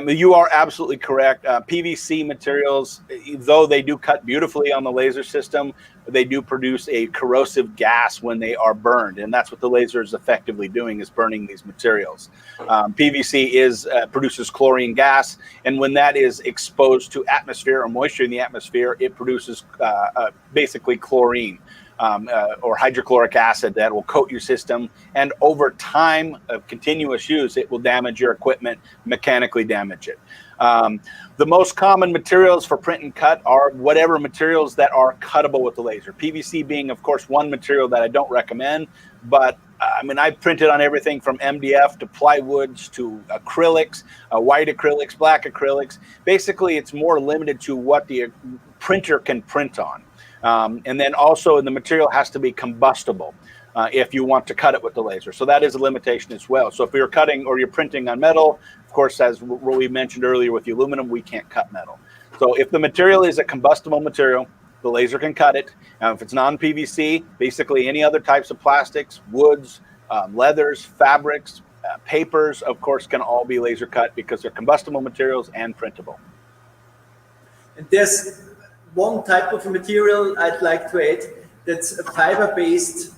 [SPEAKER 1] You are absolutely correct. PVC materials, though they do cut beautifully on the laser system, they do produce a corrosive gas when they are burned, and that's what the laser is effectively doing, is burning these materials. PVC produces chlorine gas, and when that is exposed to atmosphere or moisture in the atmosphere, it produces basically chlorine or hydrochloric acid that will coat your system, and over time of continuous use, it will damage your equipment, mechanically damage it. The most common materials for print and cut are whatever materials that are cuttable with the laser. PVC being, of course, one material that I don't recommend, but I mean, I've printed on everything from MDF to plywoods to acrylics, white acrylics, black acrylics. Basically, it's more limited to what the printer can print on. And then also the material has to be combustible if you want to cut it with the laser. So that is a limitation as well. So if you're cutting or you're printing on metal, of course, as we mentioned earlier with the aluminum, we can't cut metal. So if the material is a combustible material, the laser can cut it. Now, if it's non-PVC, basically any other types of plastics, woods, leathers, fabrics, papers, of course, can all be laser cut because they're combustible materials and printable.
[SPEAKER 5] And there's one type of material I'd like to add, that's a fiber-based,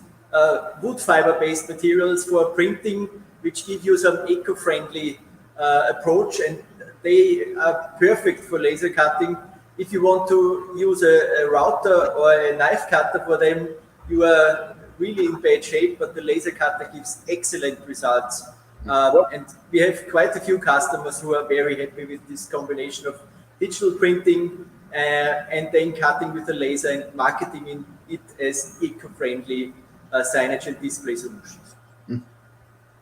[SPEAKER 5] wood fiber-based materials for printing, which give you some eco-friendly approach, and they are perfect for laser cutting. If you want to use a router or a knife cutter for them, you are really in bad shape, but the laser cutter gives excellent results. And we have quite a few customers who are very happy with this combination of digital printing and then cutting with the laser and marketing it as eco-friendly signage and display solutions.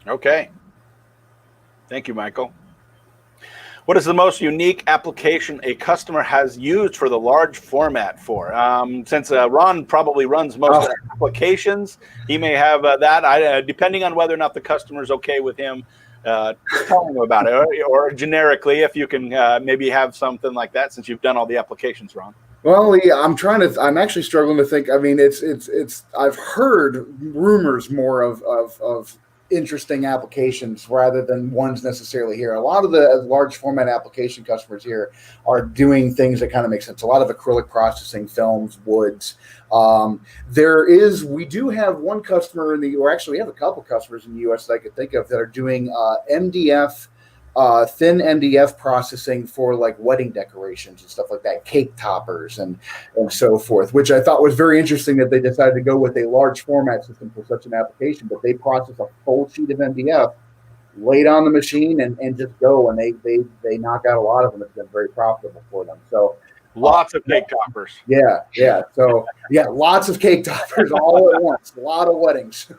[SPEAKER 1] Okay. Thank you, Michael. What is the most unique application a customer has used for the large format for? Since Ron probably runs most of the applications, he may have that. Depending on whether or not the customer is okay with him telling him about it, or generically, if you can maybe have something like that, since you've done all the applications, Ron.
[SPEAKER 7] Well, yeah, I'm actually struggling to think. I mean, I've heard rumors more of interesting applications rather than ones necessarily here. A lot of the large format application customers here are doing things that kind of make sense. A lot of acrylic processing, films, woods. We do have one customer we have a couple customers in the US that I could think of that are doing MDF, thin MDF processing for like wedding decorations and stuff like that, cake toppers and so forth, which I thought was very interesting that they decided to go with a large format system for such an application. But they process a full sheet of MDF, lay it on the machine, and just go, and they knock out a lot of them. It's been very profitable for them. So
[SPEAKER 1] lots of cake toppers.
[SPEAKER 7] Yeah. So lots of cake toppers all at once. A lot of weddings.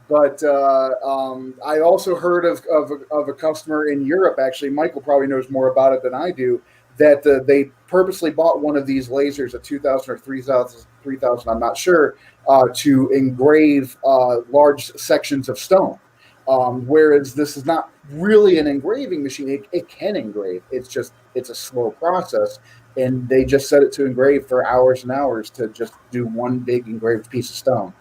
[SPEAKER 7] But I also heard of a customer in Europe, actually, Michael probably knows more about it than I do, that they purposely bought one of these lasers, a 2000 or 3000, I'm not sure, to engrave large sections of stone. Whereas this is not really an engraving machine. It can engrave. It's a slow process. And they just set it to engrave for hours and hours to just do one big engraved piece of stone.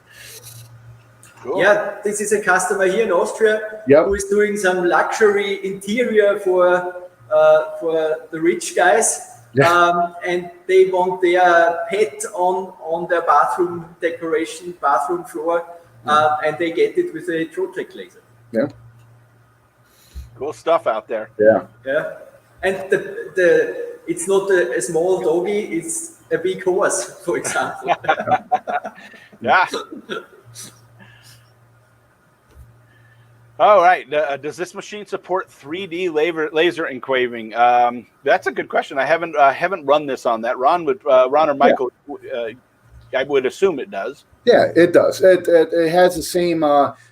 [SPEAKER 1] Cool.
[SPEAKER 5] Yeah, this is a customer here in Austria who is doing some luxury interior for the rich guys, and they want their pet on their bathroom decoration, bathroom floor, and they get it with a Trotec laser.
[SPEAKER 7] Yeah,
[SPEAKER 1] cool stuff out there.
[SPEAKER 5] Yeah, and it's not a small doggy; it's a big horse, for example.
[SPEAKER 1] Yeah. All right. Does this machine support 3D laser engraving? That's a good question. I haven't run this on that. Ron or Michael, I would assume it does.
[SPEAKER 7] Yeah, it does. It has the same.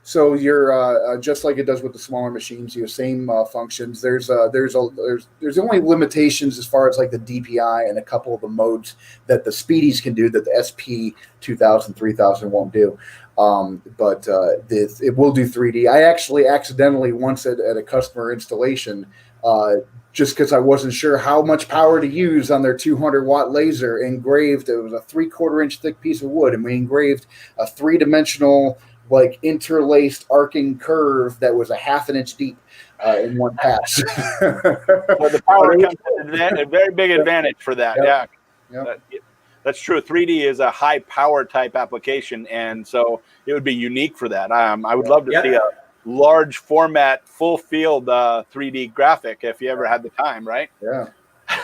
[SPEAKER 7] So you're just like it does with the smaller machines. You have same functions. There's only limitations as far as like the DPI and a couple of the modes that the Speedies can do that the SP 2000 3000 won't do. But it will do 3D. I actually accidentally once at a customer installation. Just because I wasn't sure how much power to use on their 200-watt laser, engraved, it was a 3/4 inch thick piece of wood, and we engraved a 3-dimensional, like interlaced arcing curve that was a 1/2 inch deep in one pass.
[SPEAKER 1] So the power comes at a very big advantage for that.
[SPEAKER 7] Yep.
[SPEAKER 1] Yeah. That's true. 3D is a high power type application, and so it would be unique for that. I would love to see a large format, full field 3D graphic if you ever had the time, right?
[SPEAKER 7] Yeah.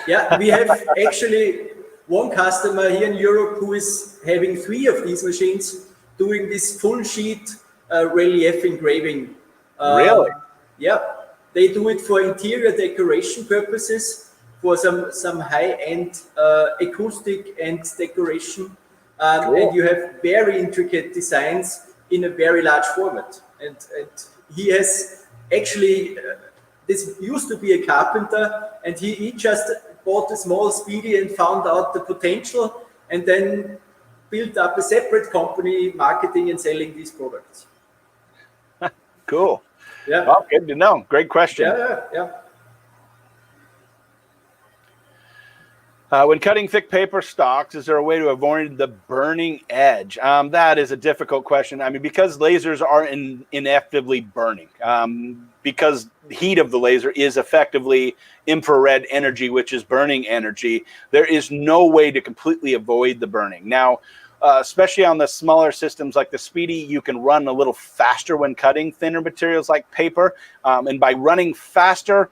[SPEAKER 5] Yeah, we have actually one customer here in Europe who is having 3 of these machines doing this full sheet relief engraving.
[SPEAKER 1] Really?
[SPEAKER 5] Yeah, they do it for interior decoration purposes, for some high-end acoustic and decoration.
[SPEAKER 1] Cool.
[SPEAKER 5] And you have very intricate designs in a very large format. And he has actually, this used to be a carpenter, and he just bought a small Speedy and found out the potential, and then built up a separate company marketing and selling these products.
[SPEAKER 1] Cool.
[SPEAKER 5] Yeah.
[SPEAKER 1] Well, good to know. Great question.
[SPEAKER 5] Yeah.
[SPEAKER 1] When cutting thick paper stocks, is there a way to avoid the burning edge? That is a difficult question. I mean, because lasers are inevitably burning, because the heat of the laser is effectively infrared energy, which is burning energy, there is no way to completely avoid the burning. Now, especially on the smaller systems like the Speedy, you can run a little faster when cutting thinner materials like paper. And by running faster,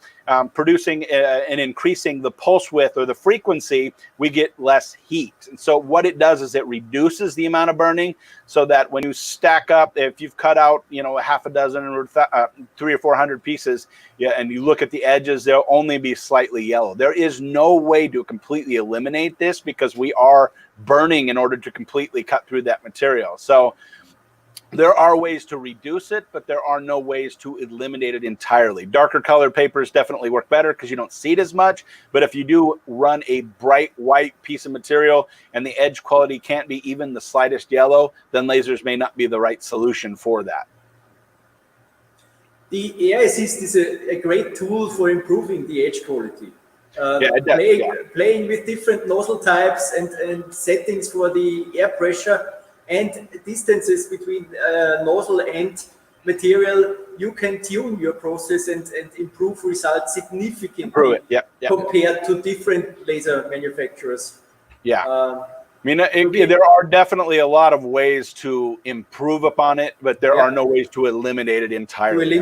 [SPEAKER 1] producing and increasing the pulse width or the frequency, we get less heat. And so what it does is it reduces the amount of burning, so that when you stack up, if you've cut out, a half a dozen or 300 or 400 pieces, and you look at the edges, they'll only be slightly yellow. There is no way to completely eliminate this, because we are burning in order to completely cut through that material. So there are ways to reduce it, but there are no ways to eliminate it entirely. Darker colored papers definitely work better because you don't see it as much. But if you do run a bright white piece of material and the edge quality can't be even the slightest yellow, then lasers may not be the right solution for that.
[SPEAKER 5] The AI Assist is a great tool for improving the edge quality. Playing with different nozzle types and settings for the air pressure and distances between nozzle and material, you can tune your process and improve results significantly compared to different laser manufacturers.
[SPEAKER 1] There are definitely a lot of ways to improve upon it, but there are no ways to eliminate it entirely.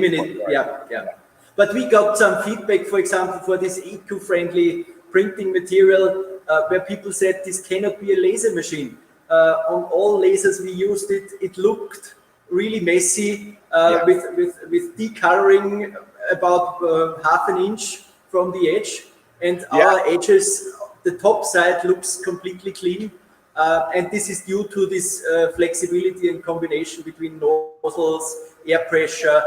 [SPEAKER 5] But we got some feedback, for example, for this eco-friendly printing material, where people said this cannot be a laser machine. On all lasers we used, it looked really messy, with decoloring about 1/2 inch from the edge, and our edges, the top side looks completely clean, and this is due to this flexibility and combination between nozzles, air pressure,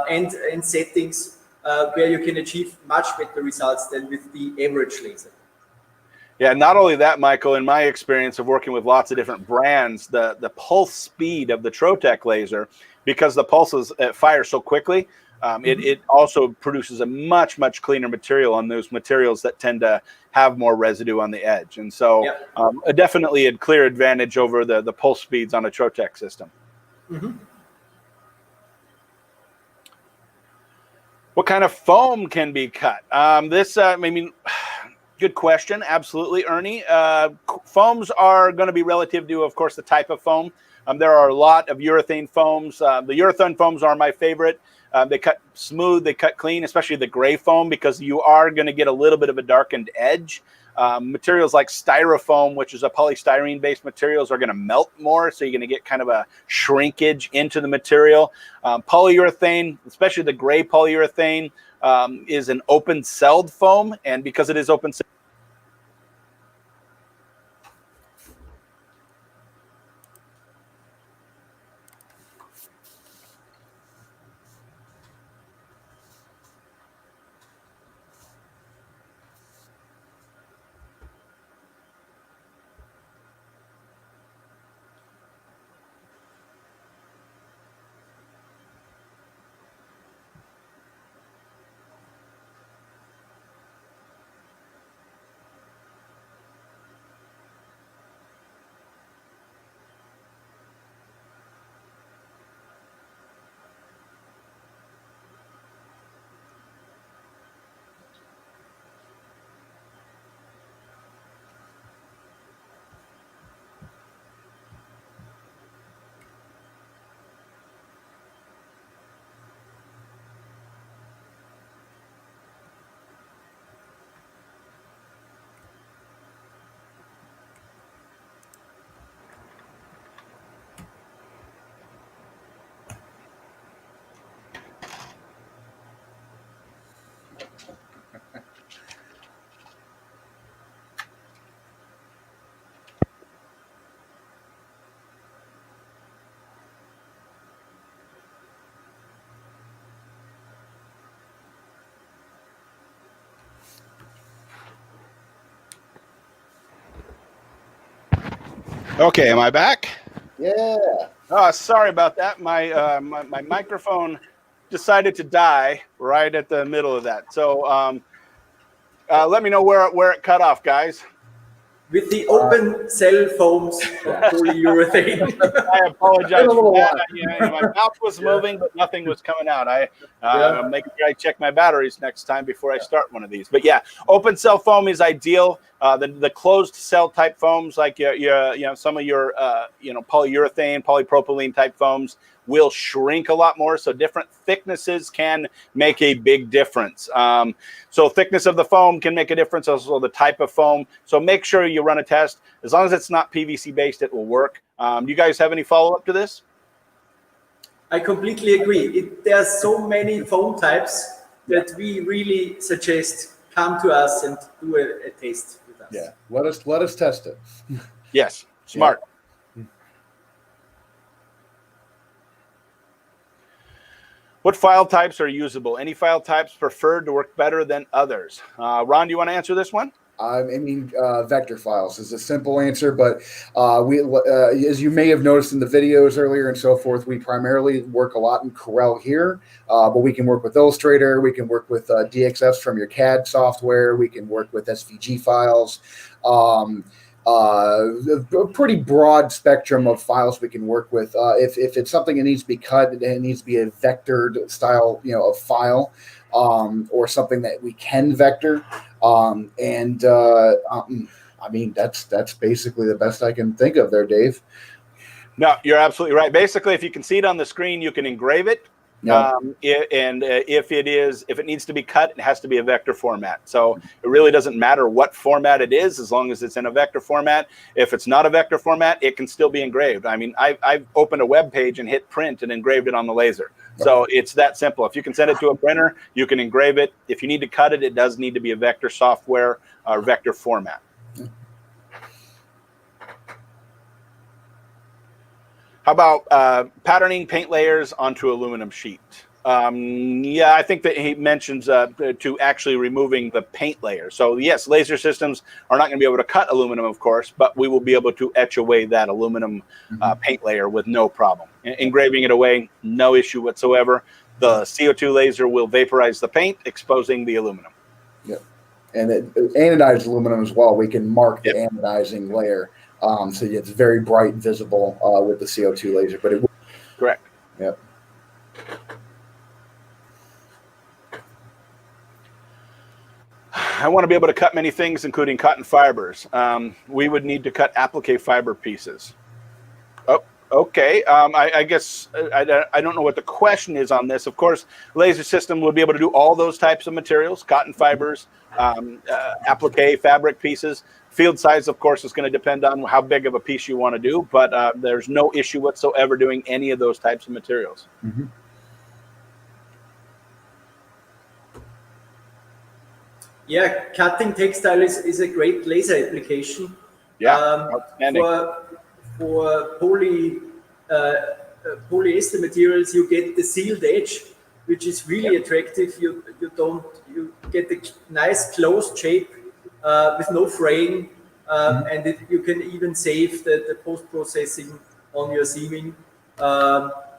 [SPEAKER 5] and settings, where you can achieve much better results than with the average laser.
[SPEAKER 1] Yeah, not only that, Michael, in my experience of working with lots of different brands, the pulse speed of the Trotec laser, because the pulses fire so quickly, it also produces a much cleaner material on those materials that tend to have more residue on the edge. And so definitely a clear advantage over the pulse speeds on a Trotec system. What kind of foam can be cut? Good question. Absolutely, Ernie. Foams are going to be relative to, of course, the type of foam. There are a lot of urethane foams. The urethane foams are my favorite. They cut smooth, they cut clean, especially the gray foam, because you are going to get a little bit of a darkened edge. Materials like styrofoam, which is a polystyrene-based materials, are going to melt more, so you're going to get kind of a shrinkage into the material. Polyurethane, especially the gray polyurethane, is an open-celled foam, and because it is open-celled, Okay, am I back?
[SPEAKER 7] Yeah.
[SPEAKER 1] Oh, sorry about that. My microphone decided to die right at the middle of that. So let me know where it cut off, guys.
[SPEAKER 5] With the open cell foams of polyurethane.
[SPEAKER 1] I apologize
[SPEAKER 7] Been a
[SPEAKER 1] for
[SPEAKER 7] little
[SPEAKER 1] that.
[SPEAKER 7] while.
[SPEAKER 1] My mouth was moving, but nothing was coming out. I'm making sure I check my batteries next time before I start one of these. But yeah, open cell foam is ideal. The closed cell type foams, like some of your polyurethane, polypropylene type foams, will shrink a lot more. So different thicknesses can make a big difference. So thickness of the foam can make a difference, also the type of foam. So make sure you run a test. As long as it's not PVC based, it will work. Do you guys have any follow-up to this?
[SPEAKER 5] I completely agree. There are so many foam types that we really suggest come to us and do a test with us.
[SPEAKER 7] Yeah. Let us test it.
[SPEAKER 1] Yes. Smart.
[SPEAKER 7] Yeah.
[SPEAKER 1] What file types are usable? Any file types preferred to work better than others? Ron, do you want to answer this one?
[SPEAKER 7] I mean, vector files is a simple answer, but as you may have noticed in the videos earlier and so forth, we primarily work a lot in Corel here, but we can work with Illustrator, we can work with DXFs from your CAD software, we can work with SVG files, a pretty broad spectrum of files we can work with. If it's something that needs to be cut, it needs to be a vectored style, of file, or something that we can vector. I mean, that's basically the best I can think of there, Dave.
[SPEAKER 1] No, you're absolutely right. Basically, if you can see it on the screen, you can engrave it.
[SPEAKER 7] Yeah.
[SPEAKER 1] If it needs to be cut, it has to be a vector format. So it really doesn't matter what format it is, as long as it's in a vector format. If it's not a vector format, it can still be engraved. I mean, I've opened a web page and hit print and engraved it on the laser. So it's that simple. If you can send it to a printer, you can engrave it. If you need to cut it, it does need to be a vector software or vector format. How about patterning paint layers onto aluminum sheet? Yeah, I think that he mentions to actually removing the paint layer. So yes, laser systems are not going to be able to cut aluminum, of course, but we will be able to etch away that aluminum paint layer with no problem. Engraving it away, no issue whatsoever. The CO2 laser will vaporize the paint, exposing the aluminum.
[SPEAKER 7] Yep. And anodized aluminum as well. We can mark the anodizing layer. So it's very bright, visible with the CO2 laser, but it will.
[SPEAKER 1] Correct.
[SPEAKER 7] Yep.
[SPEAKER 1] I want to be able to cut many things, including cotton fibers. We would need to cut applique fiber pieces. Oh, okay. I guess I don't know what the question is on this. Of course, laser system will be able to do all those types of materials, cotton fibers, applique fabric pieces. Field size, of course, is going to depend on how big of a piece you want to do, but there's no issue whatsoever doing any of those types of materials.
[SPEAKER 7] Mm-hmm.
[SPEAKER 5] Yeah, cutting textile is a great laser application.
[SPEAKER 1] Yeah, outstanding.
[SPEAKER 5] For polyester materials, you get the sealed edge, which is really attractive. You get a nice closed shape with no fraying, and you can even save the post processing on your seaming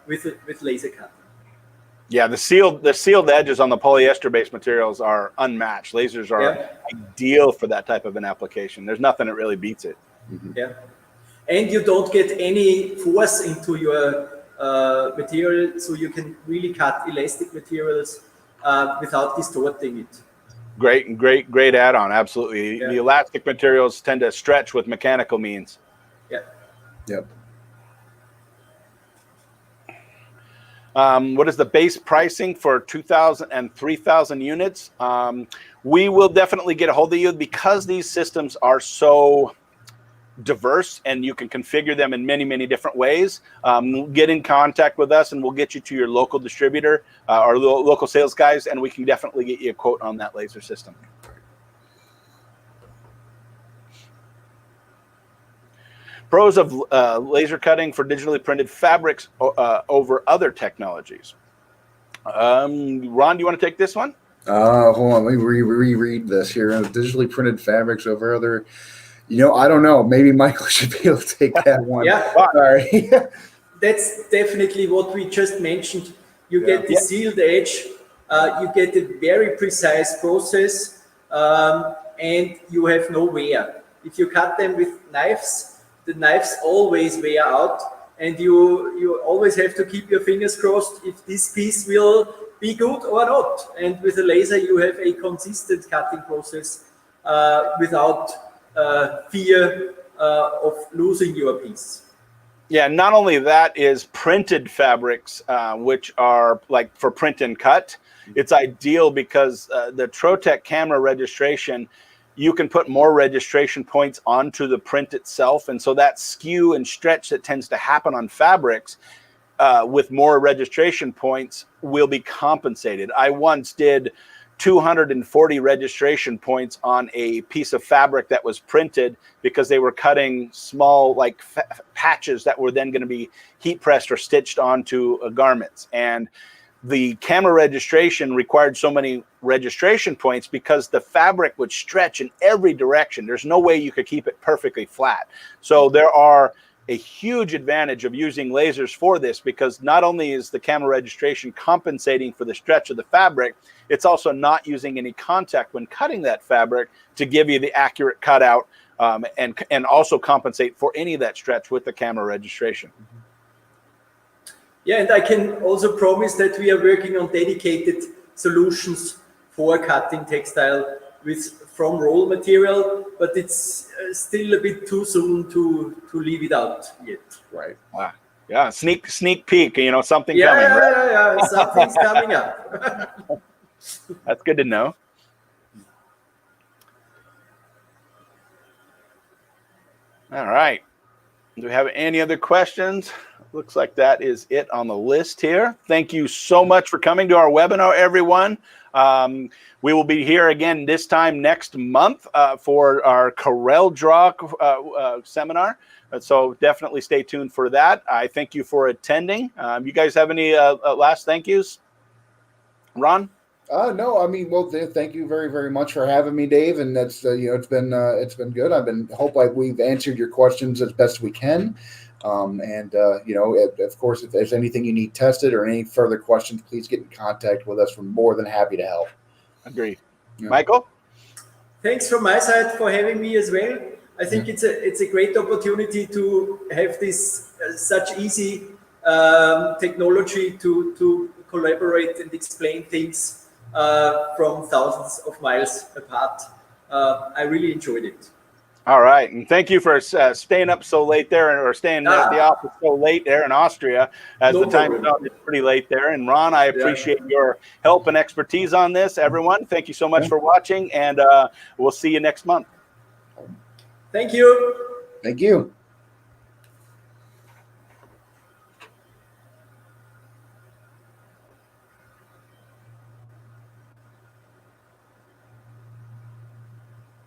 [SPEAKER 5] with laser cutting.
[SPEAKER 1] Yeah, the sealed edges on the polyester-based materials are unmatched. Lasers are ideal for that type of an application. There's nothing that really beats it.
[SPEAKER 5] Mm-hmm. Yeah, and you don't get any force into your material, so you can really cut elastic materials without distorting it.
[SPEAKER 1] Great add-on. Absolutely, the elastic materials tend to stretch with mechanical means.
[SPEAKER 5] Yeah.
[SPEAKER 7] Yep.
[SPEAKER 1] What is the base pricing for 2,000 and 3,000 units? We will definitely get a hold of you because these systems are so diverse, and you can configure them in many, many different ways. Get in contact with us, and we'll get you to your local distributor or local sales guys, and we can definitely get you a quote on that laser system. Pros of laser cutting for digitally printed fabrics over other technologies. Ron, do you want to take this one?
[SPEAKER 7] Hold on, let me reread this here. Digitally printed fabrics over other, I don't know. Maybe Michael should be able to take that one.
[SPEAKER 5] Yeah.
[SPEAKER 7] Sorry.
[SPEAKER 5] That's definitely what we just mentioned. You get the sealed edge, you get a very precise process, and you have no wear. If you cut them with knives, the knives always wear out, and you always have to keep your fingers crossed if this piece will be good or not. And with a laser, you have a consistent cutting process without fear of losing your piece.
[SPEAKER 1] Yeah, not only that is printed fabrics, which are like for print and cut. It's ideal because the Trotec camera registration, you can put more registration points onto the print itself. And so that skew and stretch that tends to happen on fabrics with more registration points will be compensated. I once did 240 registration points on a piece of fabric that was printed because they were cutting small like patches that were then going to be heat pressed or stitched onto garments. And the camera registration required so many registration points because the fabric would stretch in every direction. There's no way you could keep it perfectly flat. So there are a huge advantage of using lasers for this, because not only is the camera registration compensating for the stretch of the fabric, it's also not using any contact when cutting that fabric to give you the accurate cutout and also compensate for any of that stretch with the camera registration.
[SPEAKER 5] Yeah, and I can also promise that we are working on dedicated solutions for cutting textile from roll material, but it's still a bit too soon to leave it out yet.
[SPEAKER 7] Right.
[SPEAKER 1] Wow. Yeah, sneak peek, something coming.
[SPEAKER 5] Yeah, something's coming up.
[SPEAKER 1] That's good to know. All right. Do we have any other questions? Looks like that is it on the list here. Thank you so much for coming to our webinar, everyone. We will be here again this time next month for our Corel Draw seminar. So definitely stay tuned for that. I thank you for attending. You guys have any last thank yous? Ron?
[SPEAKER 7] No, I mean, well, thank you very, very much for having me, Dave. And that's, it's been good. Hope we've answered your questions as best we can. Of course, if there's anything you need tested or any further questions, please get in contact with us. We're more than happy to help.
[SPEAKER 1] Agreed.
[SPEAKER 7] Yeah.
[SPEAKER 1] Michael?
[SPEAKER 5] Thanks from my side for having me as well. I think it's a great opportunity to have this such easy technology to collaborate and explain things from thousands of miles apart. I really enjoyed it.
[SPEAKER 1] All right, and thank you for staying up so late there, or staying at the office so late there in Austria, as the time zone is pretty late there. And Ron, I appreciate your help and expertise on this. Everyone, thank you so much for watching, and we'll see you next month.
[SPEAKER 5] Thank you.
[SPEAKER 7] Thank you.